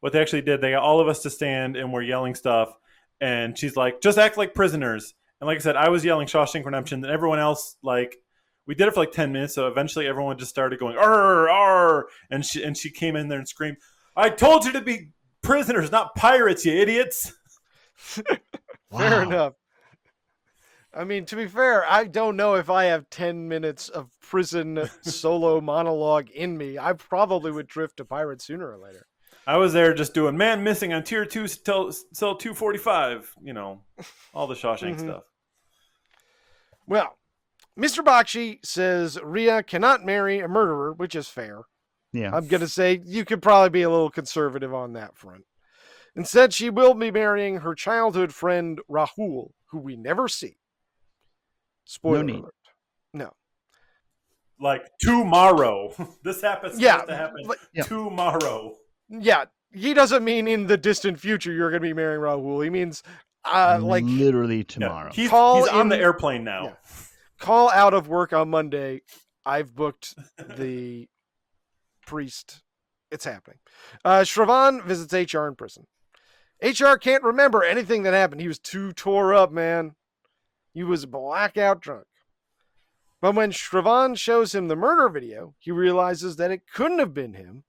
what they actually did, they got all of us to stand and we're yelling stuff. And she's like, just act like prisoners. And like I said, I was yelling Shawshank Redemption. And everyone else, like, we did it for like 10 minutes. So eventually everyone just started going, arr, arr. And she came in there and screamed, I told you to be prisoners, not pirates, you idiots. Fair enough. I mean, to be fair, I don't know if I have 10 minutes of prison solo monologue in me. I probably would drift to pirates sooner or later. I was there just doing man missing on tier 2 cell 245, all the Shawshank stuff. Well, Mr. Bakshi says Rhea cannot marry a murderer, which is fair. Yeah. I'm going to say you could probably be a little conservative on that front. Instead, she will be marrying her childhood friend Rahul, who we never see. Spoiler alert. No. Like tomorrow. This happens to happen tomorrow. Yeah, he doesn't mean in the distant future you're going to be marrying Rahul. He means like literally tomorrow. Yeah, he's on the airplane now. Yeah. Call out of work on Monday. I've booked the priest. It's happening. Shravan visits HR in prison. HR can't remember anything that happened. He was too tore up, man. He was blackout drunk. But when Shravan shows him the murder video, he realizes that it couldn't have been him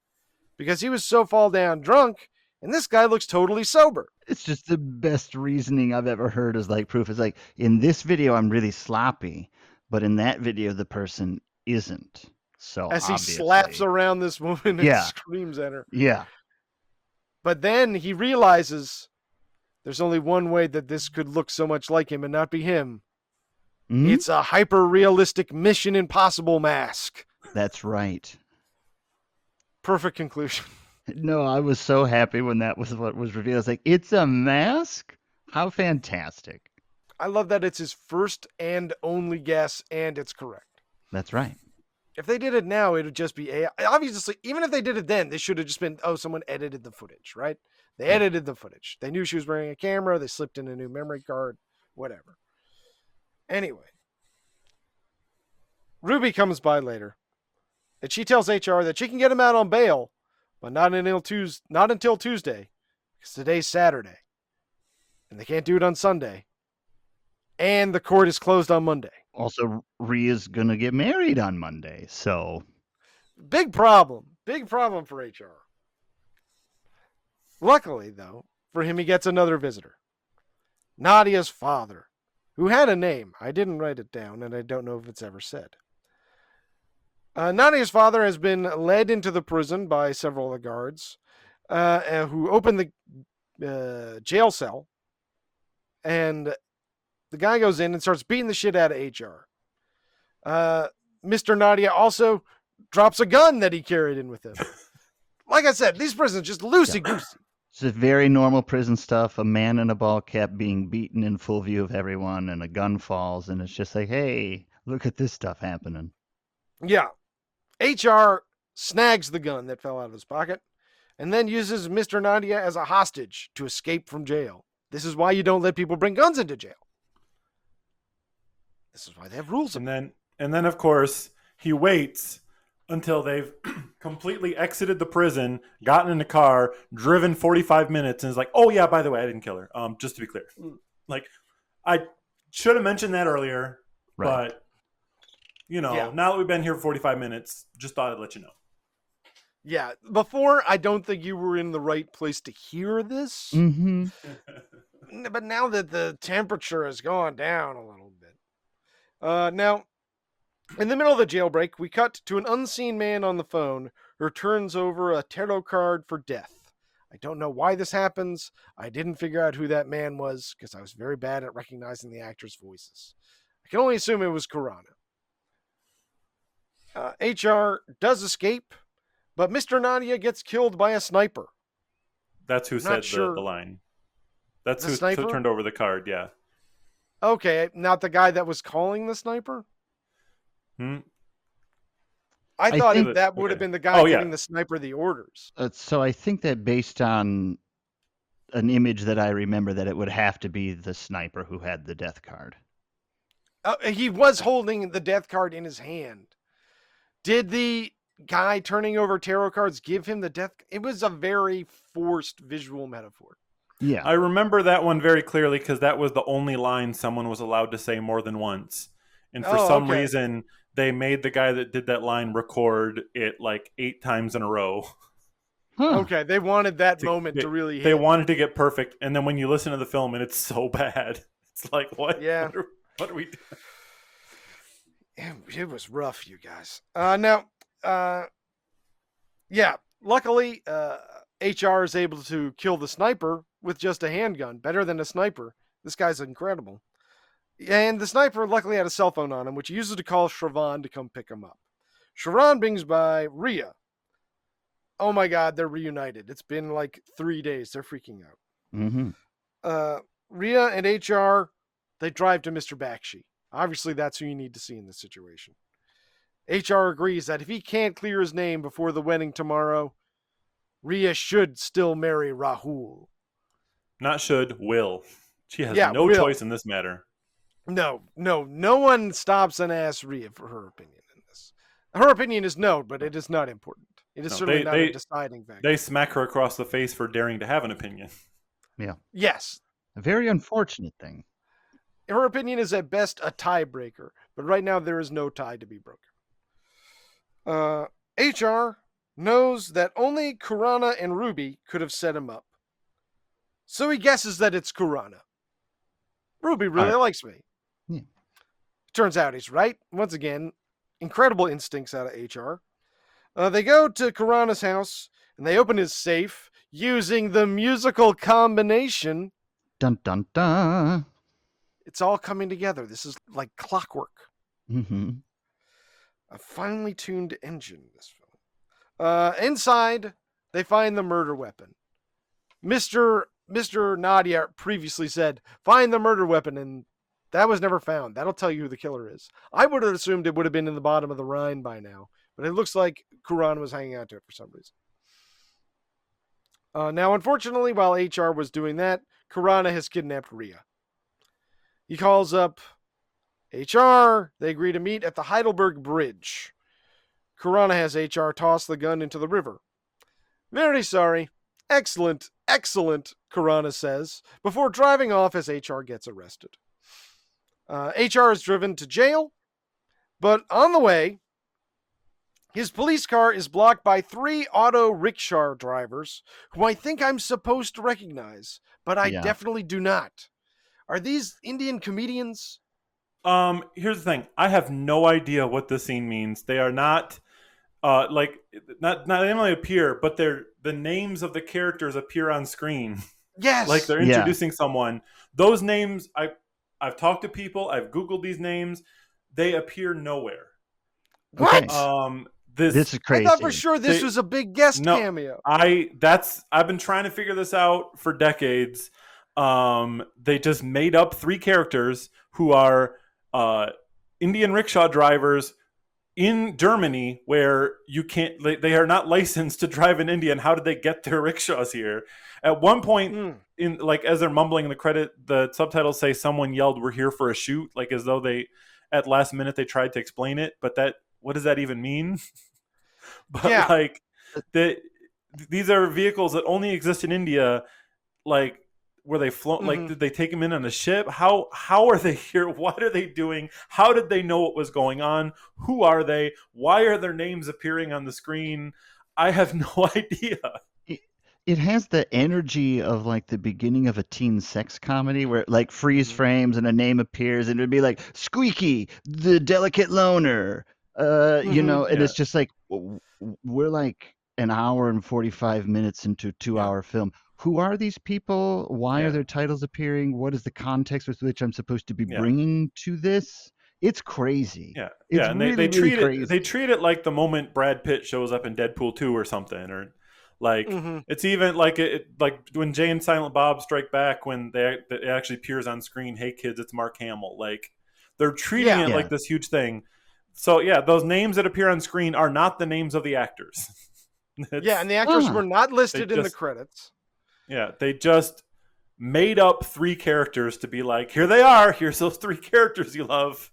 because he was so fall down drunk, and this guy looks totally sober. It's just the best reasoning I've ever heard as like proof. It's like, in this video, I'm really sloppy, but in that video, the person isn't. So As he obviously, slaps around this woman and Yeah. screams at her. yeah, But then he realizes there's only one way that this could look so much like him and not be him. Mhm. It's a hyper-realistic Mission Impossible mask. That's right. Perfect conclusion. No, I was so happy when that was what was revealed. I was like, it's a mask? How fantastic. I love that it's his first and only guess, and it's correct. That's right. If they did it now, it would just be AI. Obviously, even if they did it then, they should have just been, oh, someone edited the footage, right? They edited the footage. They knew she was wearing a camera. They slipped in a new memory card, whatever. Anyway, Ruby comes by later, and she tells HR that she can get him out on bail, but not until Tuesday, because today's Saturday, and they can't do it on Sunday, and the court is closed on Monday. Also, Rhea's going to get married on Monday, so... Big problem for HR. Luckily, though, for him, he gets another visitor. Nadia's father, who had a name. I didn't write it down, and I don't know if it's ever said. Nadia's father has been led into the prison by several of the guards, who opened the jail cell, and the guy goes in and starts beating the shit out of HR. Mr. Nadia also drops a gun that he carried in with him. Like I said, these prisons just loosey-goosey. It's just very normal prison stuff. A man in a ball cap being beaten in full view of everyone, and a gun falls, and it's just like, hey, look at this stuff happening. Yeah. HR snags the gun that fell out of his pocket and then uses Mr. Nadia as a hostage to escape from jail. This is why you don't let people bring guns into jail. This is why they have rules. And then of course, he waits until they've completely exited the prison, gotten in the car, driven 45 minutes, and is like, oh yeah, by the way, I didn't kill her. Just to be clear. Like, I should have mentioned that earlier, Right. but now that we've been here for 45 minutes, just thought I'd let you know. Yeah, before, I don't think you were in the right place to hear this. Mm-hmm. But now that the temperature has gone down a little bit. Now, in the middle of the jailbreak, we cut to an unseen man on the phone who turns over a tarot card for death. I don't know why this happens. I didn't figure out who that man was because I was very bad at recognizing the actors' voices. I can only assume it was Corona. HR does escape, but Mr. Nadia gets killed by a sniper. That's who said the line. That's The who sniper? turned over the card, yeah. Okay, not the guy that was calling the sniper? Hmm? I thought think- that would have been the guy Oh, yeah. giving the sniper the orders. So I think that based on an image that I remember, that it would have to be the sniper who had the death card. He was holding the death card in his hand. Did the guy turning over tarot cards give him the death? It was a very forced visual metaphor. Yeah. I remember that one very clearly because that was the only line someone was allowed to say more than once. And for some okay. reason, they made the guy that did that line record it like 8 times in a row. Huh. Okay, they wanted that moment to really hit. They wanted to get perfect. And then when you listen to the film and it's so bad, it's like, what? Yeah. What are we doing? It was rough, you guys. Luckily, HR is able to kill the sniper with just a handgun. Better than a sniper. This guy's incredible. And the sniper luckily had a cell phone on him, which he uses to call Shravan to come pick him up. Shravan brings by Rhea. Oh my God, they're reunited. It's been like 3 days. They're freaking out. Mm-hmm. Rhea and HR, they drive to Mr. Bakshi. Obviously, that's who you need to see in this situation. HR agrees that if he can't clear his name before the wedding tomorrow, Rhea should still marry Rahul. Not should, will. She has no will. choice in this matter. No one stops and asks Rhea for her opinion in this. Her opinion is no, but it is not important. It is certainly not a deciding factor. They smack her across the face for daring to have an opinion. Yeah. Yes. A very unfortunate thing. Her opinion is at best a tiebreaker, but right now there is no tie to be broken. HR knows that only Kurana and Ruby could have set him up. So he guesses that it's Kurana. Ruby really likes me. Yeah. Turns out he's right. Once again, incredible instincts out of HR. They go to Kurana's house and they open his safe using the musical combination. Dun dun dun. It's all coming together. This is like clockwork. Mm-hmm. A finely tuned engine, this film. Inside, they find the murder weapon. Mr. Nadia previously said, find the murder weapon, and that was never found. That'll tell you who the killer is. I would have assumed it would have been in the bottom of the Rhine by now, but it looks like Kurana was hanging out to it for some reason. Now, unfortunately, while HR was doing that, Kurana has kidnapped Rhea. He calls up HR. They agree to meet at the Heidelberg Bridge. Kurana has HR toss the gun into the river. Very sorry. Excellent, Kurana says, before driving off as HR gets arrested. HR is driven to jail, but on the way, his police car is blocked by 3 auto rickshaw drivers who I think I'm supposed to recognize, but I definitely do not. Are these Indian comedians? Here's the thing. I have no idea what this scene means. They are not not only appear, but the names of the characters appear on screen. Yes. Like they're introducing someone. Those names, I've talked to people, I've Googled these names. They appear nowhere. What? This is crazy. I thought for sure this was a big guest cameo. I've been trying to figure this out for decades. They just made up 3 characters who are Indian rickshaw drivers in Germany, where they are not licensed to drive in India. And how did they get their rickshaws here? At one point, in as they're mumbling in the subtitles say someone yelled, "We're here for a shoot," like as though they at last minute they tried to explain it. But what does that even mean? But these are vehicles that only exist in India. Like, were they flown? Like, did they take them in on a ship? How are they here? What are they doing? How did they know what was going on? Who are they? Why are their names appearing on the screen? I have no idea. It has the energy of like the beginning of a teen sex comedy where like freeze frames and a name appears and it'd be like Squeaky, the delicate loner, and it's just like we're like an hour and 45 minutes into a 2-hour film. Who are these people? Why are their titles appearing? What is the context with which I'm supposed to be bringing to this? It's crazy. Yeah, it's and really, they treat really crazy. it. They treat it like the moment Brad Pitt shows up in Deadpool 2 or something, or like it's even like like when Jay and Silent Bob Strike Back, when it actually appears on screen. Hey kids, it's Mark Hamill. Like they're treating it like this huge thing. So those names that appear on screen are not the names of the actors. And the actors were not listed in the credits. Yeah, they just made up 3 characters to be like, here they are. Here's those 3 characters you love.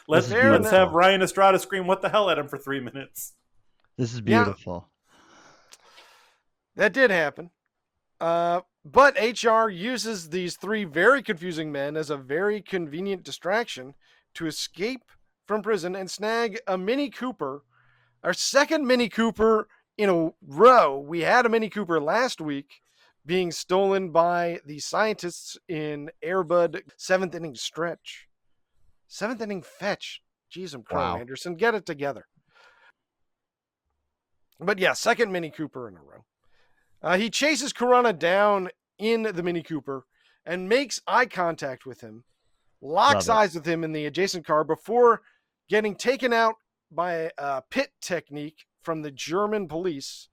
Let's have Ryan Estrada scream "What the hell" at him for 3 minutes. This is beautiful. That did happen. But HR uses these 3 very confusing men as a very convenient distraction to escape from prison and snag a Mini Cooper, our second Mini Cooper in a row. We had a Mini Cooper last week being stolen by the scientists in Airbud 7th inning stretch. 7th inning fetch. Jeez, I'm Crow Anderson. Get it together. But second Mini Cooper in a row. He chases Kurana down in the Mini Cooper and makes eye contact with him, locks eyes with him in the adjacent car before getting taken out by a pit technique from the German police,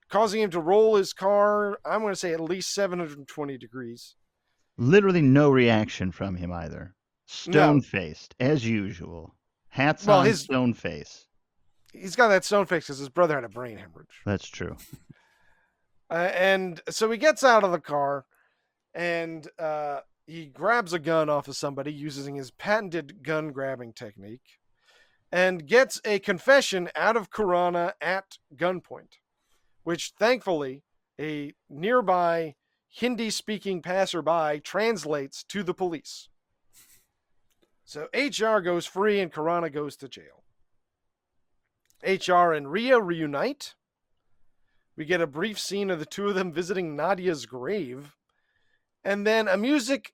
causing him to roll his car, I'm going to say at least 720 degrees. Literally no reaction from him either. Stone-faced, as usual. Hats on, stone face. He's got that stone face because his brother had a brain hemorrhage. That's true. And so he gets out of the car and he grabs a gun off of somebody using his patented gun grabbing technique and gets a confession out of Kurana at gunpoint, which thankfully a nearby Hindi-speaking passerby translates to the police. So HR goes free and Kurana goes to jail. HR and Rhea reunite. We get a brief scene of the two of them visiting Nadia's grave. And then a music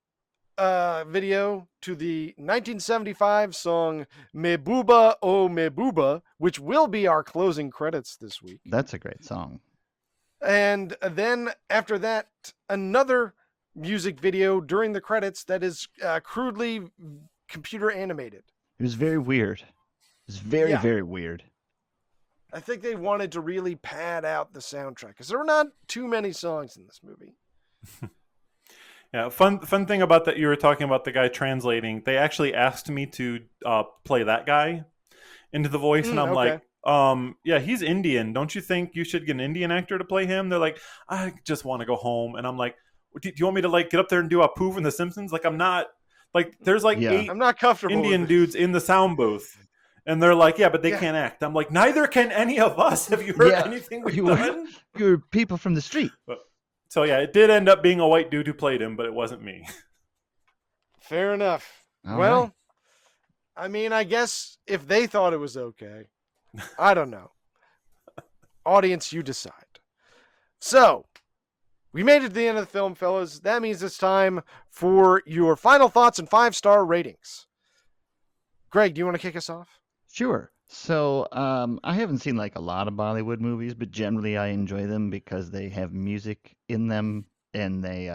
video to the 1975 song Mehbooba Oh Mehbooba, which will be our closing credits this week. That's a great song. And then after that, another music video during the credits that is crudely computer animated. It was very weird. It was very, very weird. I think they wanted to really pad out the soundtrack because there were not too many songs in this movie. Yeah, fun thing about that, you were talking about the guy translating. They actually asked me to play that guy into the voice, and I'm okay. like, yeah, he's Indian. Don't you think you should get an Indian actor to play him? They're like, I just want to go home. And I'm like, do you want me to like get up there and do Apu from The Simpsons? Like, I'm not, like, there's like 8 I'm not comfortable Indian dudes in the sound booth. And they're like, yeah, but they can't act. I'm like, neither can any of us. Have you heard anything we've done? You're people from the street. So yeah, it did end up being a white dude who played him, but it wasn't me. Fair enough. All well, right. I mean, I guess if they thought it was okay, I don't know. Audience, you decide. So, we made it to the end of the film, fellas. That means it's time for your final thoughts and 5-star ratings. Greg, do you want to kick us off? Sure. So, I haven't seen like a lot of Bollywood movies, but generally I enjoy them because they have music in them and they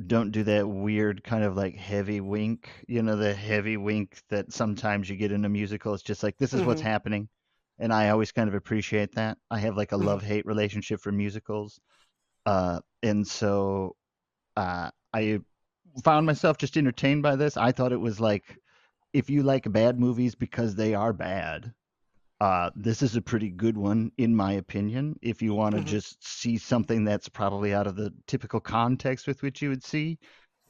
don't do that weird kind of like heavy wink, the heavy wink that sometimes you get in a musical. It's just like, this is what's happening. And I always kind of appreciate that. I have like a love-hate relationship for musicals. And so I found myself just entertained by this. I thought it was like, if you like bad movies because they are bad, this is a pretty good one, in my opinion. If you want to just see something that's probably out of the typical context with which you would see,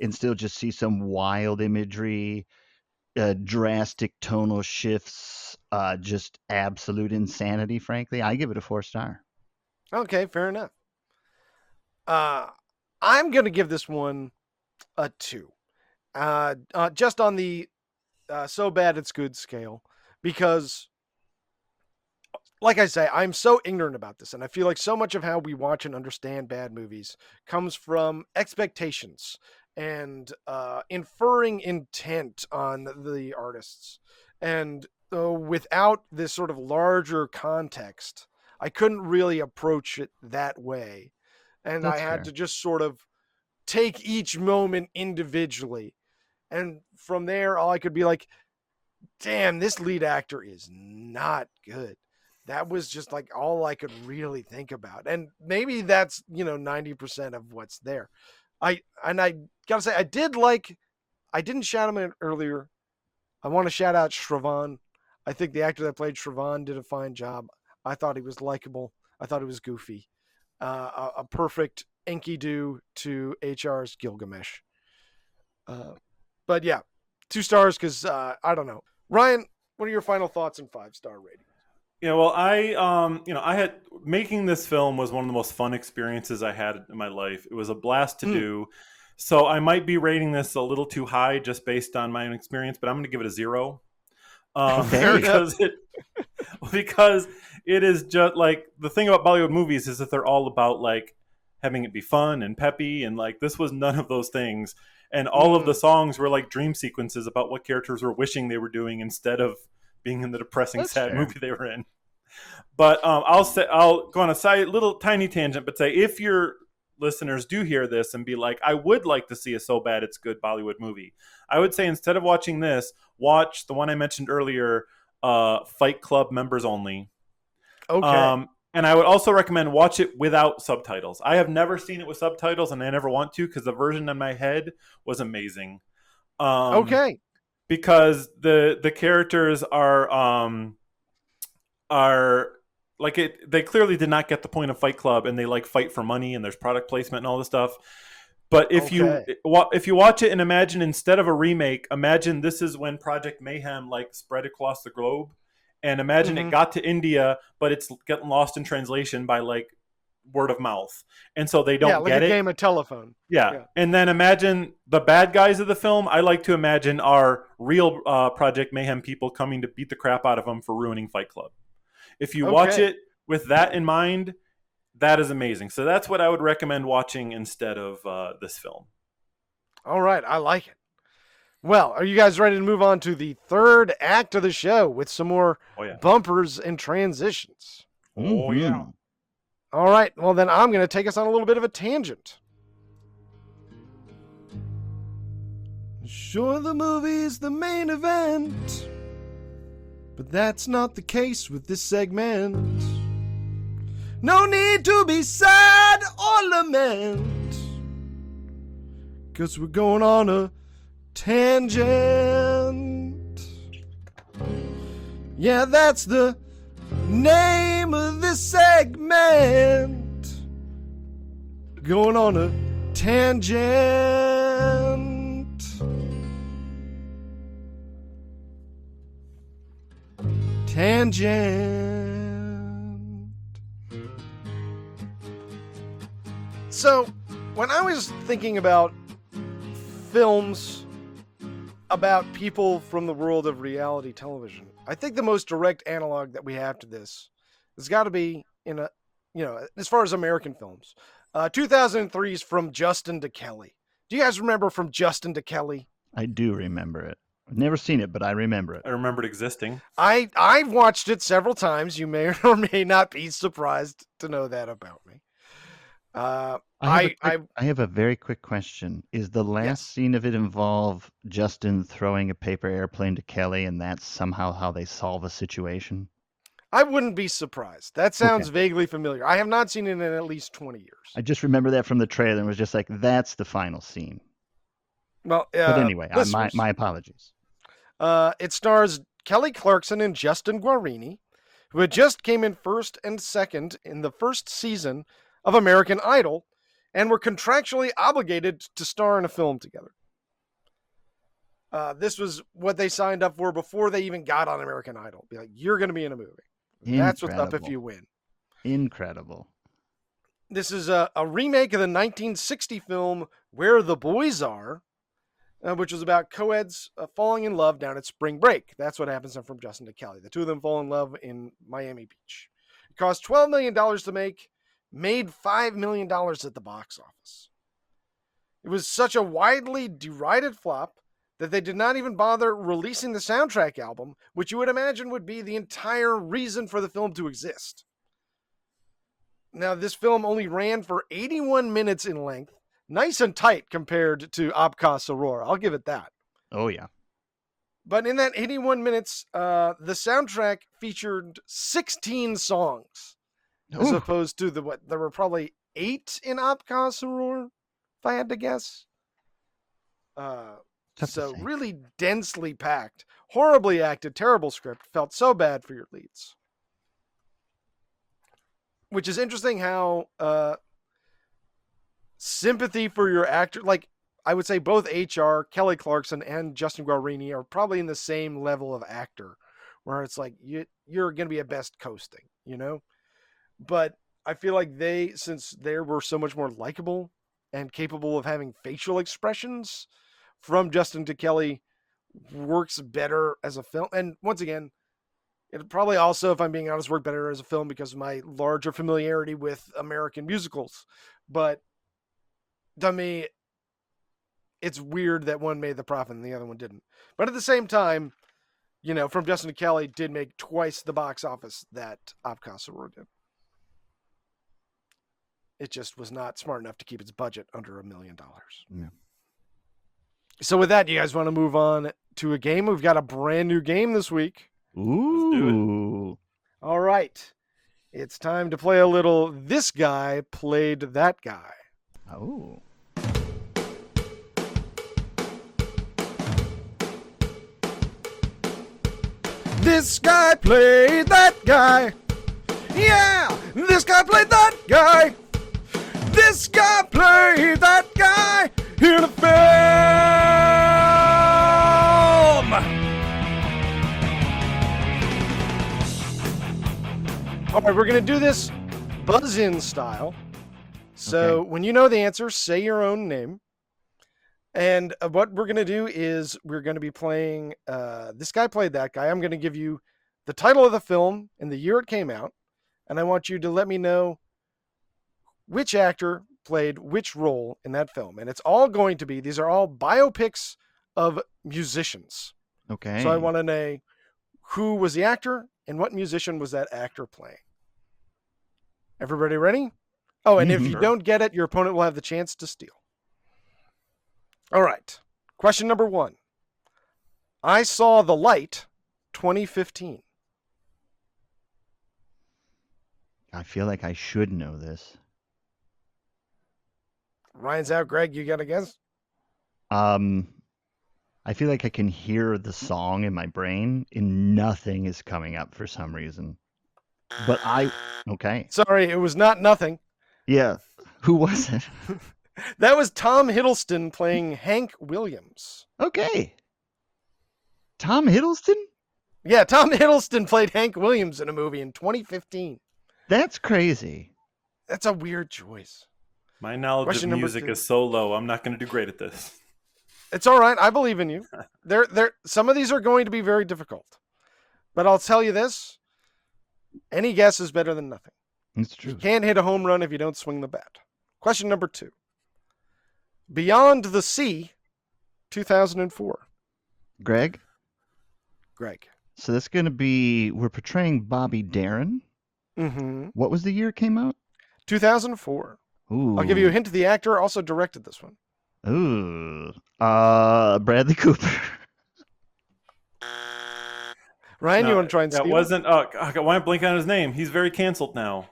and still just see some wild imagery, drastic tonal shifts, just absolute insanity, frankly, I give it a 4-star. Okay, fair enough. I'm going to give this one a 2. Just on the so bad it's good scale, because like I say, I'm so ignorant about this, and I feel like so much of how we watch and understand bad movies comes from expectations and inferring intent on the artists. And without this sort of larger context, I couldn't really approach it that way. And That's I had fair. to just sort of take each moment individually. And from there, all I could be like, damn, this lead actor is not good. That was just like all I could really think about. And maybe that's, 90% of what's there. I gotta say, I didn't shout him out earlier. I want to shout out Shravan. I think the actor that played Shravan did a fine job. I thought he was likable. I thought he was goofy. A perfect Enkidu to HR's Gilgamesh. But yeah, 2 stars because I don't know. Ryan, what are your final thoughts and 5-star rating? Yeah, well, I had making this film was one of the most fun experiences I had in my life. It was a blast to do. So I might be rating this a little too high just based on my own experience, but I'm going to give it a 0. Because it is just like, the thing about Bollywood movies is that they're all about like having it be fun and peppy, and like this was none of those things. And all of the songs were like dream sequences about what characters were wishing they were doing instead of being in the depressing, That's sad fair. movie they were in. But I'll go on a side little tiny tangent, but say if your listeners do hear this and be like, I would like to see a so bad it's good Bollywood movie, I would say instead of watching this, watch the one I mentioned earlier, Fight Club Members Only. Okay. And I would also recommend watch it without subtitles. I have never seen it with subtitles, and I never want to because the version in my head was amazing. Okay. Because the characters are like it. They clearly did not get the point of Fight Club, and they like fight for money, and there's product placement and all this stuff. But if you watch it and imagine instead of a remake, imagine this is when Project Mayhem like spread across the globe. And imagine it got to India, but it's getting lost in translation by like word of mouth. And so they don't like get a it. game of telephone. Yeah. And then imagine the bad guys of the film. I like to imagine are real Project Mayhem people coming to beat the crap out of them for ruining Fight Club. If you watch it with that in mind, That is amazing. So that's what I would recommend watching instead of this film. All right, I like it. Well, are you guys ready to move on to the third act of the show with some more Oh yeah. bumpers and transitions? Oh yeah. Mhm. All right, well then I'm going to take us on a little bit of a tangent. Sure, the movie's the main event, but that's not the case with this segment. No need to be sad or lament, 'cause we're going on a tangent. Yeah, that's the name of this segment. Going on a tangent. Tangent. So, when I was thinking about films about people from the world of reality television, I think the most direct analog that we have to this has got to be as far as American films. 2003's From Justin to Kelly. Do you guys remember From Justin to Kelly? I do remember it. I've never seen it, but I remember it. I remember it existing. I've watched it several times. You may or may not be surprised to know that about me. I have a very quick question. Is the last scene of it involve Justin throwing a paper airplane to Kelly, and that's somehow how they solve a situation? I wouldn't be surprised. That sounds vaguely familiar. I have not seen it in at least 20 years. I just remember that from the trailer and was just like, that's the final scene. Well, but anyway, my apologies. It stars Kelly Clarkson and Justin Guarini, who had just came in first and second in the first season of American Idol and were contractually obligated to star in a film together. This was what they signed up for before they even got on American Idol. Be like, you're going to be in a movie. That's what's up if you win. Incredible. This is a remake of the 1960 film Where the Boys Are, which was about co-eds falling in love down at spring break. That's what happens From Justin to Kelly. The two of them fall in love in Miami Beach. It cost $12 million to make, made $5 million at the box office. It was such a widely derided flop that they did not even bother releasing the soundtrack album, which you would imagine would be the entire reason for the film to exist. Now, this film only ran for 81 minutes in length, nice and tight compared to Aap Kaa Surroor. I'll give it that. Oh, yeah. But in that 81 minutes, the soundtrack featured 16 songs, as opposed to there were probably 8 in Aap Kaa Surroor, if I had to guess. So really densely packed, horribly acted, terrible script. Felt so bad for your leads. Which is interesting how sympathy for your actor, like I would say both HR, Kelly Clarkson, and Justin Guarini are probably in the same level of actor, where it's like you're going to be at best coasting, But I feel like since they were so much more likable and capable of having facial expressions, From Justin to Kelly works better as a film. And once again, it probably also, if I'm being honest, worked better as a film because of my larger familiarity with American musicals. But to me, it's weird that one made the profit and the other one didn't. But at the same time, From Justin to Kelly did make twice the box office that Aap Kaa Surroor did. It just was not smart enough to keep its budget under $1 million. Yeah. So with that, you guys want to move on to a game? We've got a brand new game this week. Ooh. Let's do it. All right. It's time to play a little This Guy Played That Guy. Oh. This guy played that guy. Yeah, this guy played that guy. This guy played that guy in a film. All right, we're going to do this buzz-in style. So when you know the answer, say your own name. And what we're going to do is we're going to be playing This Guy Played That Guy. I'm going to give you the title of the film and the year it came out. And I want you to let me know which actor played which role in that film. And it's all going to be, these are all biopics of musicians. Okay. So I want to know who was the actor and what musician was that actor playing. Everybody ready? Oh, and if you Sure. don't get it, your opponent will have the chance to steal. All right. Question number 1. I Saw the Light, 2015. I feel like I should know this. Ryan's out. Greg, you got a guess? I feel like I can hear the song in my brain and nothing is coming up for some reason. But okay. Sorry, it was not nothing. Yeah. Who was it? That was Tom Hiddleston playing Hank Williams. Okay. Tom Hiddleston? Yeah, Tom Hiddleston played Hank Williams in a movie in 2015. That's crazy. That's a weird choice. My knowledge Question of number music 2. is so low. I'm not going to do great at this. It's all right. I believe in you. Some of these are going to be very difficult. But I'll tell you this. Any guess is better than nothing. It's You true. can't hit a home run if you don't swing the bat. Question number 2. Beyond the Sea, 2004. Greg? Greg. So that's going to be, we're portraying Bobby Darin. Mm-hmm. What was the year it came out? 2004. Ooh. I'll give you a hint. The actor also directed this one. Ooh. Bradley Cooper. Ryan, you No, want to try and that steal? wasn't. Why am I blanking on his name? He's very canceled now.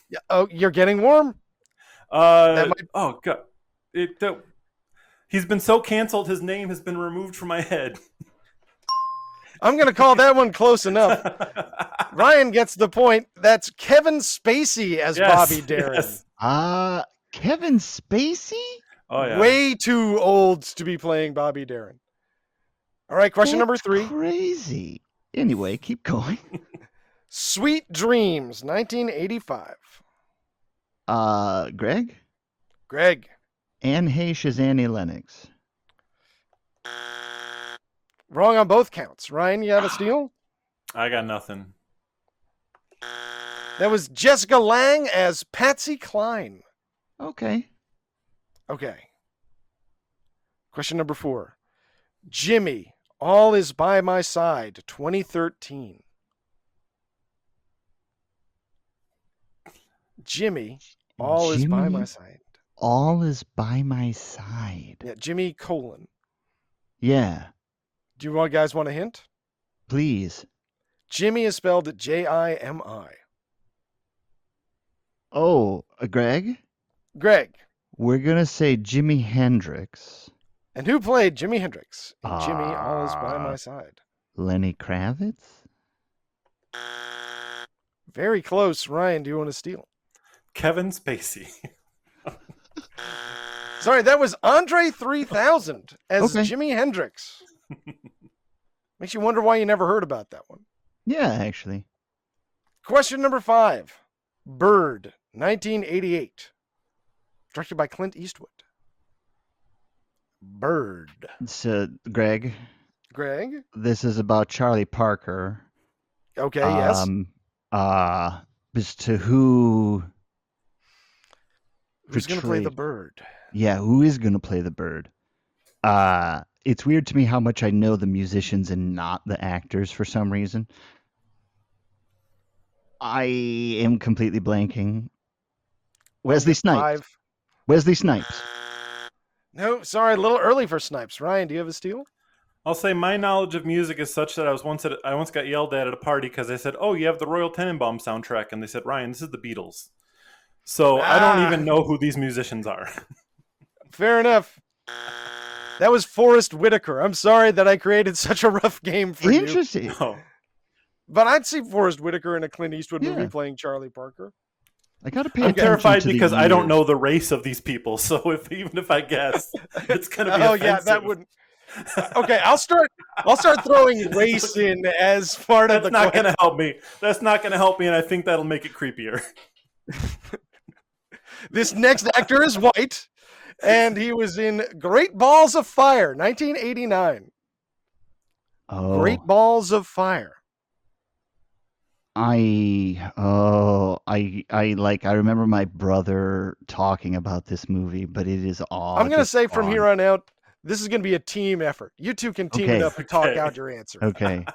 Yeah. Oh, you're getting warm? might- Oh god, he's been so canceled. His name has been removed from my head. I'm going to call that one close enough. Ryan gets the point. That's Kevin Spacey as Yes, Bobby Darin. yes. Kevin Spacey? Oh yeah. Way too old to be playing Bobby Darin. All right, question number That's 3. Crazy. Anyway, keep going. Sweet Dreams, 1985. Greg? Greg. Anne Heche is Annie Lennox. Wrong on both counts. Ryan, you got a steal? I got nothing. That was Jessica Lange as Patsy Cline. Okay. Okay. Question number 4. Jimmy, All Is By My Side, 2013. Jimmy, All Is By My Jimmy? Side. All is by my side. Yeah, Jimmy : Yeah, Do you guys want a hint? please. Jimmy is spelled Jimi. Oh, Greg? Greg. We're going to say Jimi Hendrix. And who played Jimi Hendrix in Jimmy, All Is By My Side? Lenny Kravitz? Very close. Ryan, do you want to steal? Kevin Spacey. Sorry, that was Andre 3000 as Okay. Jimi Hendrix. Makes you wonder why you never heard about that one. Yeah, actually. Question number 5. Bird, 1988. Directed by Clint Eastwood. Bird. So, Greg, Greg? this is about Charlie Parker. Okay, yes. As to who... Who's going to play the portrayed- bird? Yeah, who is going to play the bird? It's weird to me how much I know the musicians and not the actors for some reason. I am completely blanking. Wesley Snipes. 5. Wesley Snipes. No, sorry, a little early for Snipes. Ryan, do you have a steal? I'll say my knowledge of music is such that I once got yelled at a party because I said, "Oh, you have the Royal Tenenbaum soundtrack," and they said, "Ryan, this is the Beatles." So I don't even know who these musicians are. Fair enough. That was Forrest Whitaker. I'm sorry that I created such a rough game for you. Interesting. Oh, But I'd see Forrest Whitaker in a Clint Eastwood movie Yeah. playing Charlie Parker. I got to pay I'm attention terrified to the because I don't years. know the race of these people. So even if I guess, it's going to be Oh offensive. yeah, that wouldn't. Okay, I'll start throwing race in as part of That's the not question. going to help me. That's not going to help me, and I think that'll make it creepier. This next actor is white, and he was in Great Balls of Fire, 1989. Oh, Great Balls of Fire. I remember my brother talking about this movie, but it is all I'm going to just say from gone. here on out, this is going to be a team effort. You two can team it Okay. up and talk Okay. out your answer. Okay.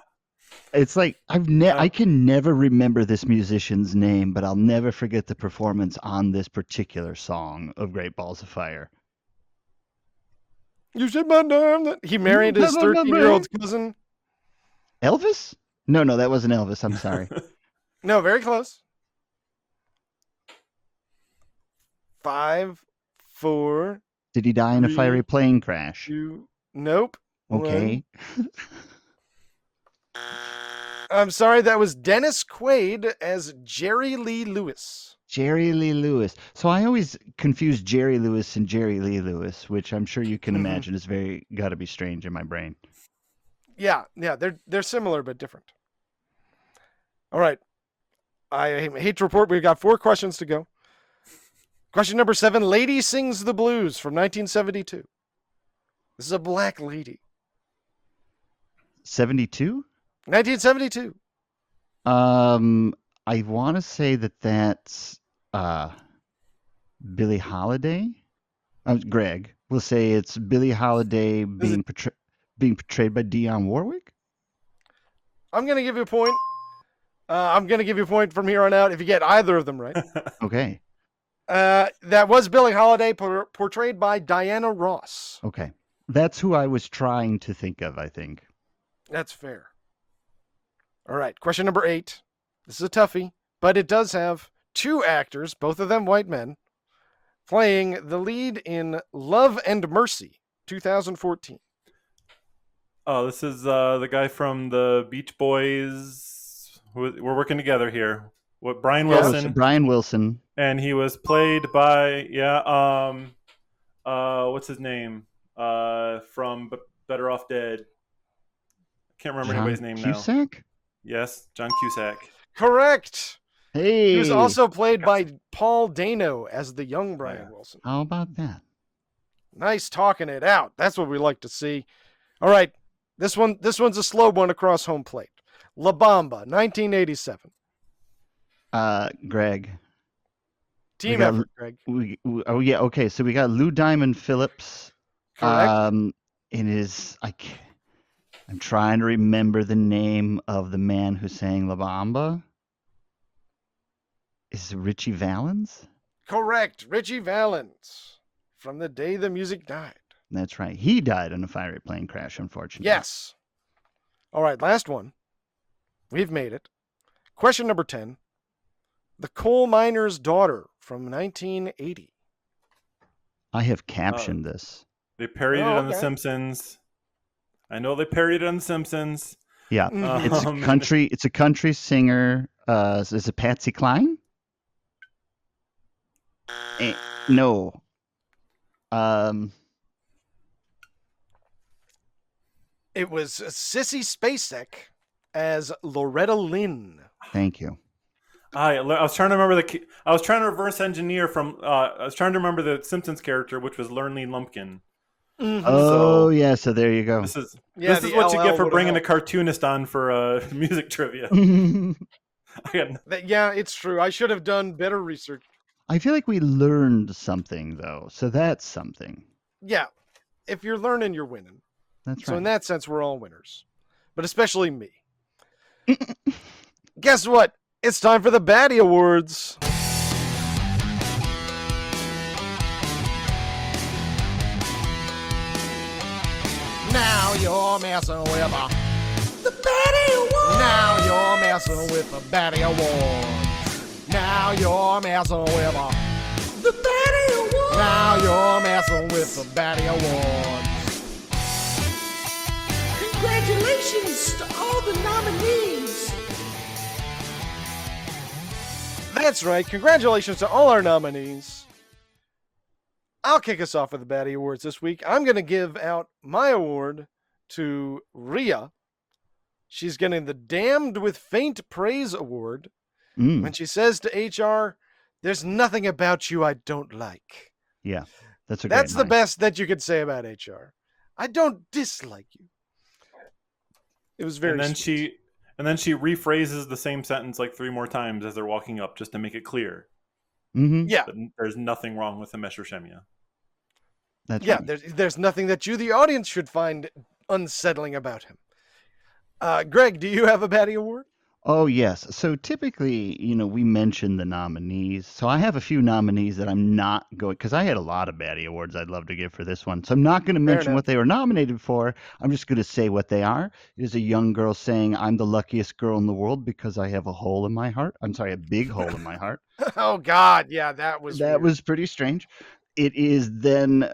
It's like I can never remember this musician's name, but I'll never forget the performance on this particular song of Great Balls of Fire. You said my name. He married his 13-year-old cousin. Elvis? No, that wasn't Elvis. I'm sorry. No, very close. 5, 4, Did he die in a 3, fiery plane crash? 2. Nope. Okay. 1. I'm sorry, that was Dennis Quaid as Jerry Lee Lewis. Jerry Lee Lewis. So I always confuse Jerry Lewis and Jerry Lee Lewis, which I'm sure you can imagine is got to be strange in my brain. Yeah, they're similar but different. All right. I hate to report we've got 4 questions to go. Question number 7, Lady Sings the Blues from 1972. This is a black lady. 72? 1972. I want to say that's Billie Holiday. Greg, we'll say it's Billie Holiday being portrayed by Dionne Warwick. I'm going to give you a point. I'm going to give you a point from here on out if you get either of them right. Okay. That was Billie Holiday portrayed by Diana Ross. Okay. That's who I was trying to think of, I think. That's fair. All right. Question number 8. This is a toughie, but it does have 2 actors, both of them white men, playing the lead in Love and Mercy, 2014. Oh, this is the guy from the Beach Boys. We're working together here. Brian Wilson. Brian Wilson. And he was played by what's his name? From Better Off Dead. I can't remember anybody's name now. Cusack? Yes, John Cusack. Correct. Hey. He was also played by Paul Dano as the young Brian Wilson. How about that? Nice talking it out. That's what we like to see. All right. This one's a slow one across home plate. La Bamba, 1987. Greg. Team effort, Greg. Okay. So we got Lou Diamond Phillips. Correct. I'm trying to remember the name of the man who sang La Bamba. Is it Richie Valens? Correct. Richie Valens. From the day the music died. That's right. He died in a fiery plane crash, unfortunately. Yes. All right, last one. We've made it. Question number 10. The Coal Miner's Daughter from 1980. I have captioned this. They parodied it on The Simpsons. I know they parodied it on The Simpsons. Yeah. It's a country singer. Is it Patsy Cline? No. It was Sissy Spacek as Loretta Lynn. Thank you. I was trying to remember I was trying to reverse engineer from. I was trying to remember the Simpsons character, which was Lurleen Lumpkin. Mm-hmm. Oh, yeah. So there you go. This is what you get for bringing a cartoonist on for music trivia. Yeah, it's true. I should have done better research. I feel like we learned something, though. So that's something. Yeah. If you're learning, you're winning. That's right. So in that sense, we're all winners. But especially me. Guess what? It's time for the Baddie Awards. Now you're messing with the Baddie Awards. Now you're messing with the Baddie Awards. Now you're messing with the Baddie Awards. Now you're messing with the Baddie Awards. Congratulations to all the nominees. That's right. Congratulations to all our nominees. I'll kick us off with the Baddie Awards this week. I'm going to give out my award to Rhea. She's getting the Damned with Faint Praise Award when she says to HR, "There's nothing about you I don't like." Yeah, that's the best that you could say about HR. I don't dislike you. It was very. And then she rephrases the same sentence like 3 more times as they're walking up just to make it clear Yeah. that there's nothing wrong with Himesh Reshammiya. That's Yeah, right. there's nothing that you, the audience, should find unsettling about him. Greg, do you have a baddie award? Oh, yes. So typically, we mention the nominees. So I have a few nominees that I'm not going, because I had a lot of baddie awards I'd love to give for this one. So I'm not going to mention enough. what they were nominated for. I'm just going to say what they are. It is a young girl saying, I'm the luckiest girl in the world because I have a hole in my heart. I'm sorry, a big hole in my heart. Oh, God. Yeah, that was That weird. was pretty strange. It is then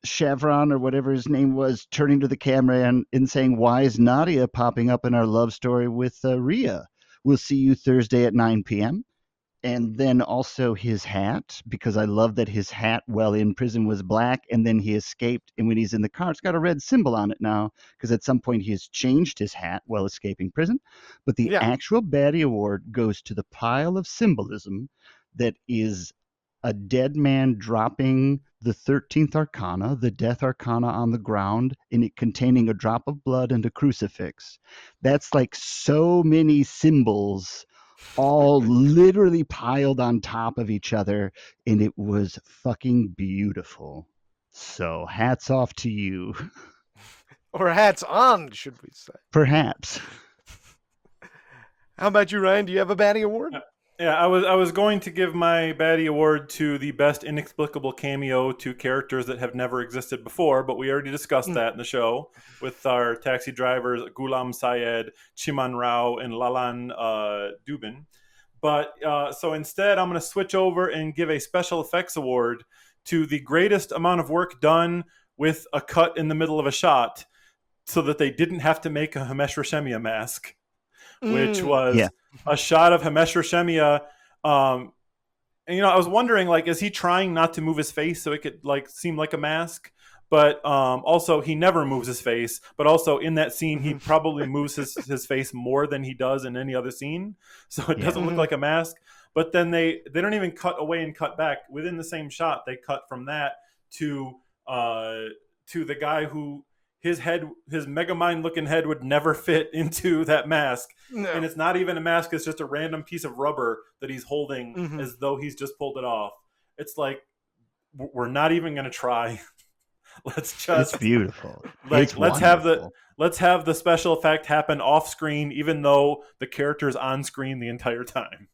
Chevron or whatever his name was turning to the camera and saying, why is Nadia popping up in our love story with Rhea? We'll see you Thursday at 9 p.m. And then also his hat, because I love that his hat while in prison was black and then he escaped. And when he's in the car, it's got a red symbol on it now because at some point he has changed his hat while escaping prison. But the Yeah. actual baddie award goes to the pile of symbolism that is a dead man dropping the 13th arcana, the death arcana on the ground, and it containing a drop of blood and a crucifix. That's like so many symbols all literally piled on top of each other, and it was fucking beautiful. So hats off to you. Or hats on, should we say. Perhaps. How about you, Ryan? Do you have a baddie award? Yeah, I was going to give my baddie award to the best inexplicable cameo to characters that have never existed before, but we already discussed that in the show with our taxi drivers Ghulam Syed, Chiman Rao, and Lalan Dubin. But so instead, I'm going to switch over and give a special effects award to the greatest amount of work done with a cut in the middle of a shot, so that they didn't have to make a Himesh Reshammiya mask, which was a shot of Himesh Reshammiya. And I was wondering, like, is he trying not to move his face so it could like seem like a mask? But also, he never moves his face. But also, in that scene, he probably moves his face more than he does in any other scene, so it doesn't look like a mask. But then they don't even cut away and cut back within the same shot. They cut from that to the guy who his Megamind looking head would never fit into that mask. No. And it's not even a mask, it's just a random piece of rubber that he's holding as though he's just pulled it off. It's like, we're not even going to try. Let's just, it's beautiful. Like, it's let's have the special effect happen off screen, even though the character's on screen the entire time.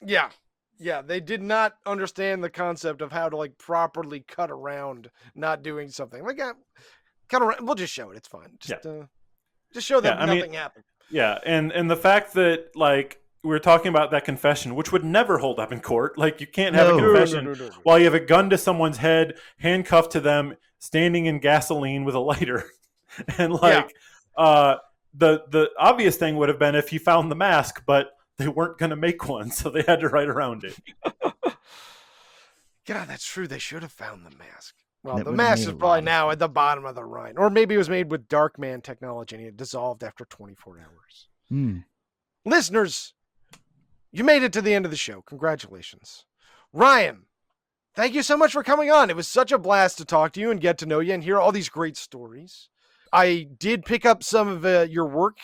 Yeah. Yeah, they did not understand the concept of how to like properly cut around not doing something. Like cut around, we'll just show it. It's fine. Just show that nothing happened. Yeah, and the fact that like we were talking about that confession, which would never hold up in court. Like, you can't have a confession while you have a gun to someone's head, handcuffed to them, standing in gasoline with a lighter. And like the obvious thing would have been if he found the mask, but they weren't going to make one, so they had to write around it. God, that's true. They should have found the mask. Well, the mask is probably now at the bottom of the Rhine. Or maybe it was made with Darkman technology and it dissolved after 24 hours. Listeners, you made it to the end of the show. Congratulations. Ryan, thank you so much for coming on. It was such a blast to talk to you and get to know you and hear all these great stories. I did pick up some of your work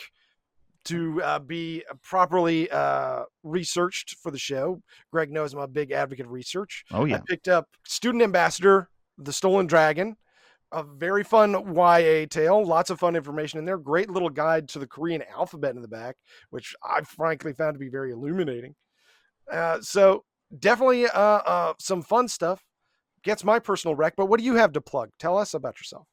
to be properly researched for the show. Greg knows I'm a big advocate of research. Oh, yeah. I picked up Student Ambassador, The Stolen Dragon, a very fun YA tale, lots of fun information in there. Great little guide to the Korean alphabet in the back, which I frankly found to be very illuminating. So definitely some fun stuff. Gets my personal rec, but what do you have to plug? Tell us about yourself.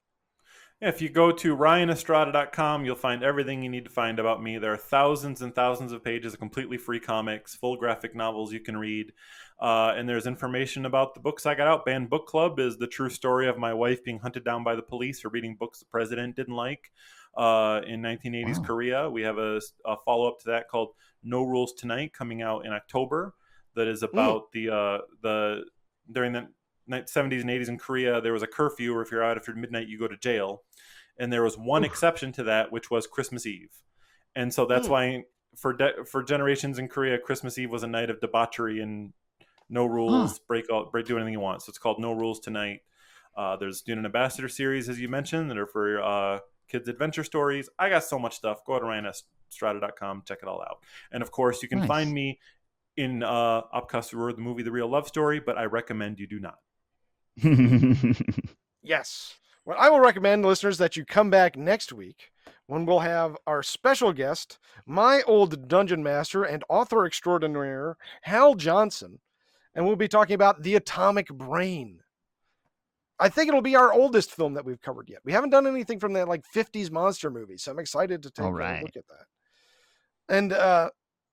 If you go to ryanestrada.com, you'll find everything you need to find about me. There are thousands and thousands of pages of completely free comics, full graphic novels you can read. And there's information about the books I got out. Banned Book Club is the true story of my wife being hunted down by the police for reading books the president didn't like in 1980s Korea. We have a follow-up to that called No Rules Tonight coming out in October that is about the during the 70s and 80s in Korea, there was a curfew, or if you're out after midnight, you go to jail. And there was one exception to that, which was Christmas Eve. And so that's why for generations in Korea, Christmas Eve was a night of debauchery and no rules, do anything you want. So it's called No Rules Tonight. There's Student Ambassador series, as you mentioned, that are for kids' adventure stories. I got so much stuff. Go to ryanestrada.com, check it all out. And of course, you can find me in Aap Kaa Surroor, the movie The Real Love Story, but I recommend you do not. Yes. Well, I will recommend, listeners, that you come back next week when we'll have our special guest, my old dungeon master and author extraordinaire, Hal Johnson, and we'll be talking about The Atomic Brain. I think it'll be our oldest film that we've covered yet. We haven't done anything from that 50s monster movie, so I'm excited to take a look at that. And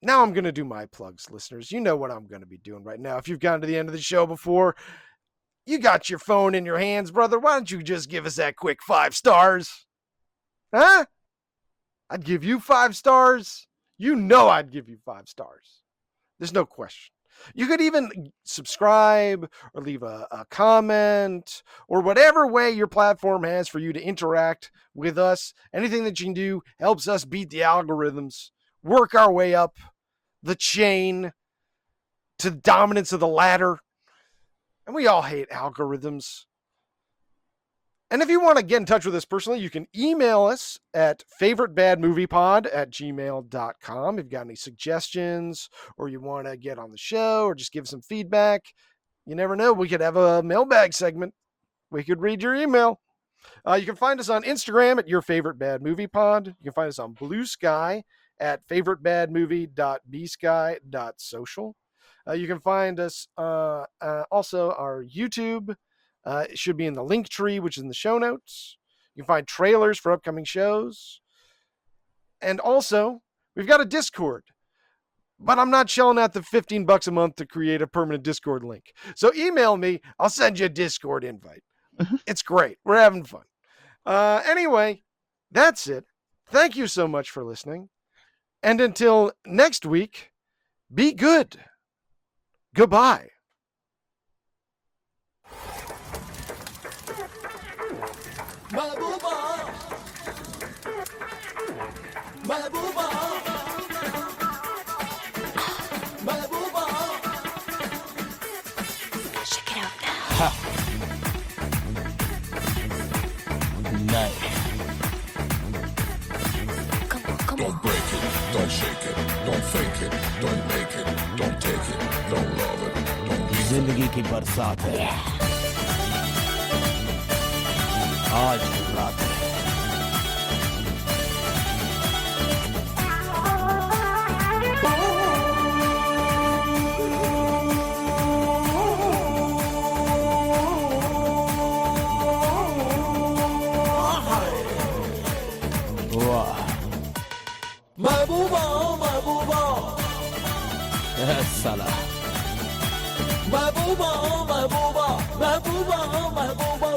now I'm going to do my plugs, listeners. You know what I'm going to be doing right now. If you've gotten to the end of the show before, you got your phone in your hands, brother. Why don't you just give us that quick 5 stars? Huh? I'd give you 5 stars. You know I'd give you 5 stars. There's no question. You could even subscribe or leave a comment or whatever way your platform has for you to interact with us. Anything that you can do helps us beat the algorithms, work our way up the chain to the dominance of the ladder. And we all hate algorithms. And if you want to get in touch with us personally, you can email us at favoritebadmoviepod@gmail.com. If you've got any suggestions or you want to get on the show or just give some feedback, you never know. We could have a mailbag segment. We could read your email. You can find us on Instagram at yourfavoritebadmoviepod. You can find us on Blue Sky at favoritebadmovie.bsky.social. You can find us also our YouTube. It should be in the link tree, which is in the show notes. You can find trailers for upcoming shows. And also, we've got a Discord. But I'm not shelling out the $15 a month to create a permanent Discord link. So email me. I'll send you a Discord invite. It's great. We're having fun. Anyway, that's it. Thank you so much for listening. And until next week, be good. Goodbye. Mahbooba, Mahbooba, Mahbooba. Check it out now. Nice. Come on, come Don't on. break it, don't shake it, don't fake it, don't make it, don't take it, don't love it, don't leave it. जिंदगी की बरसात है आज रात है वाह महबूबा महबूबा साला महबूबा महबूबा महबूबा महबूबा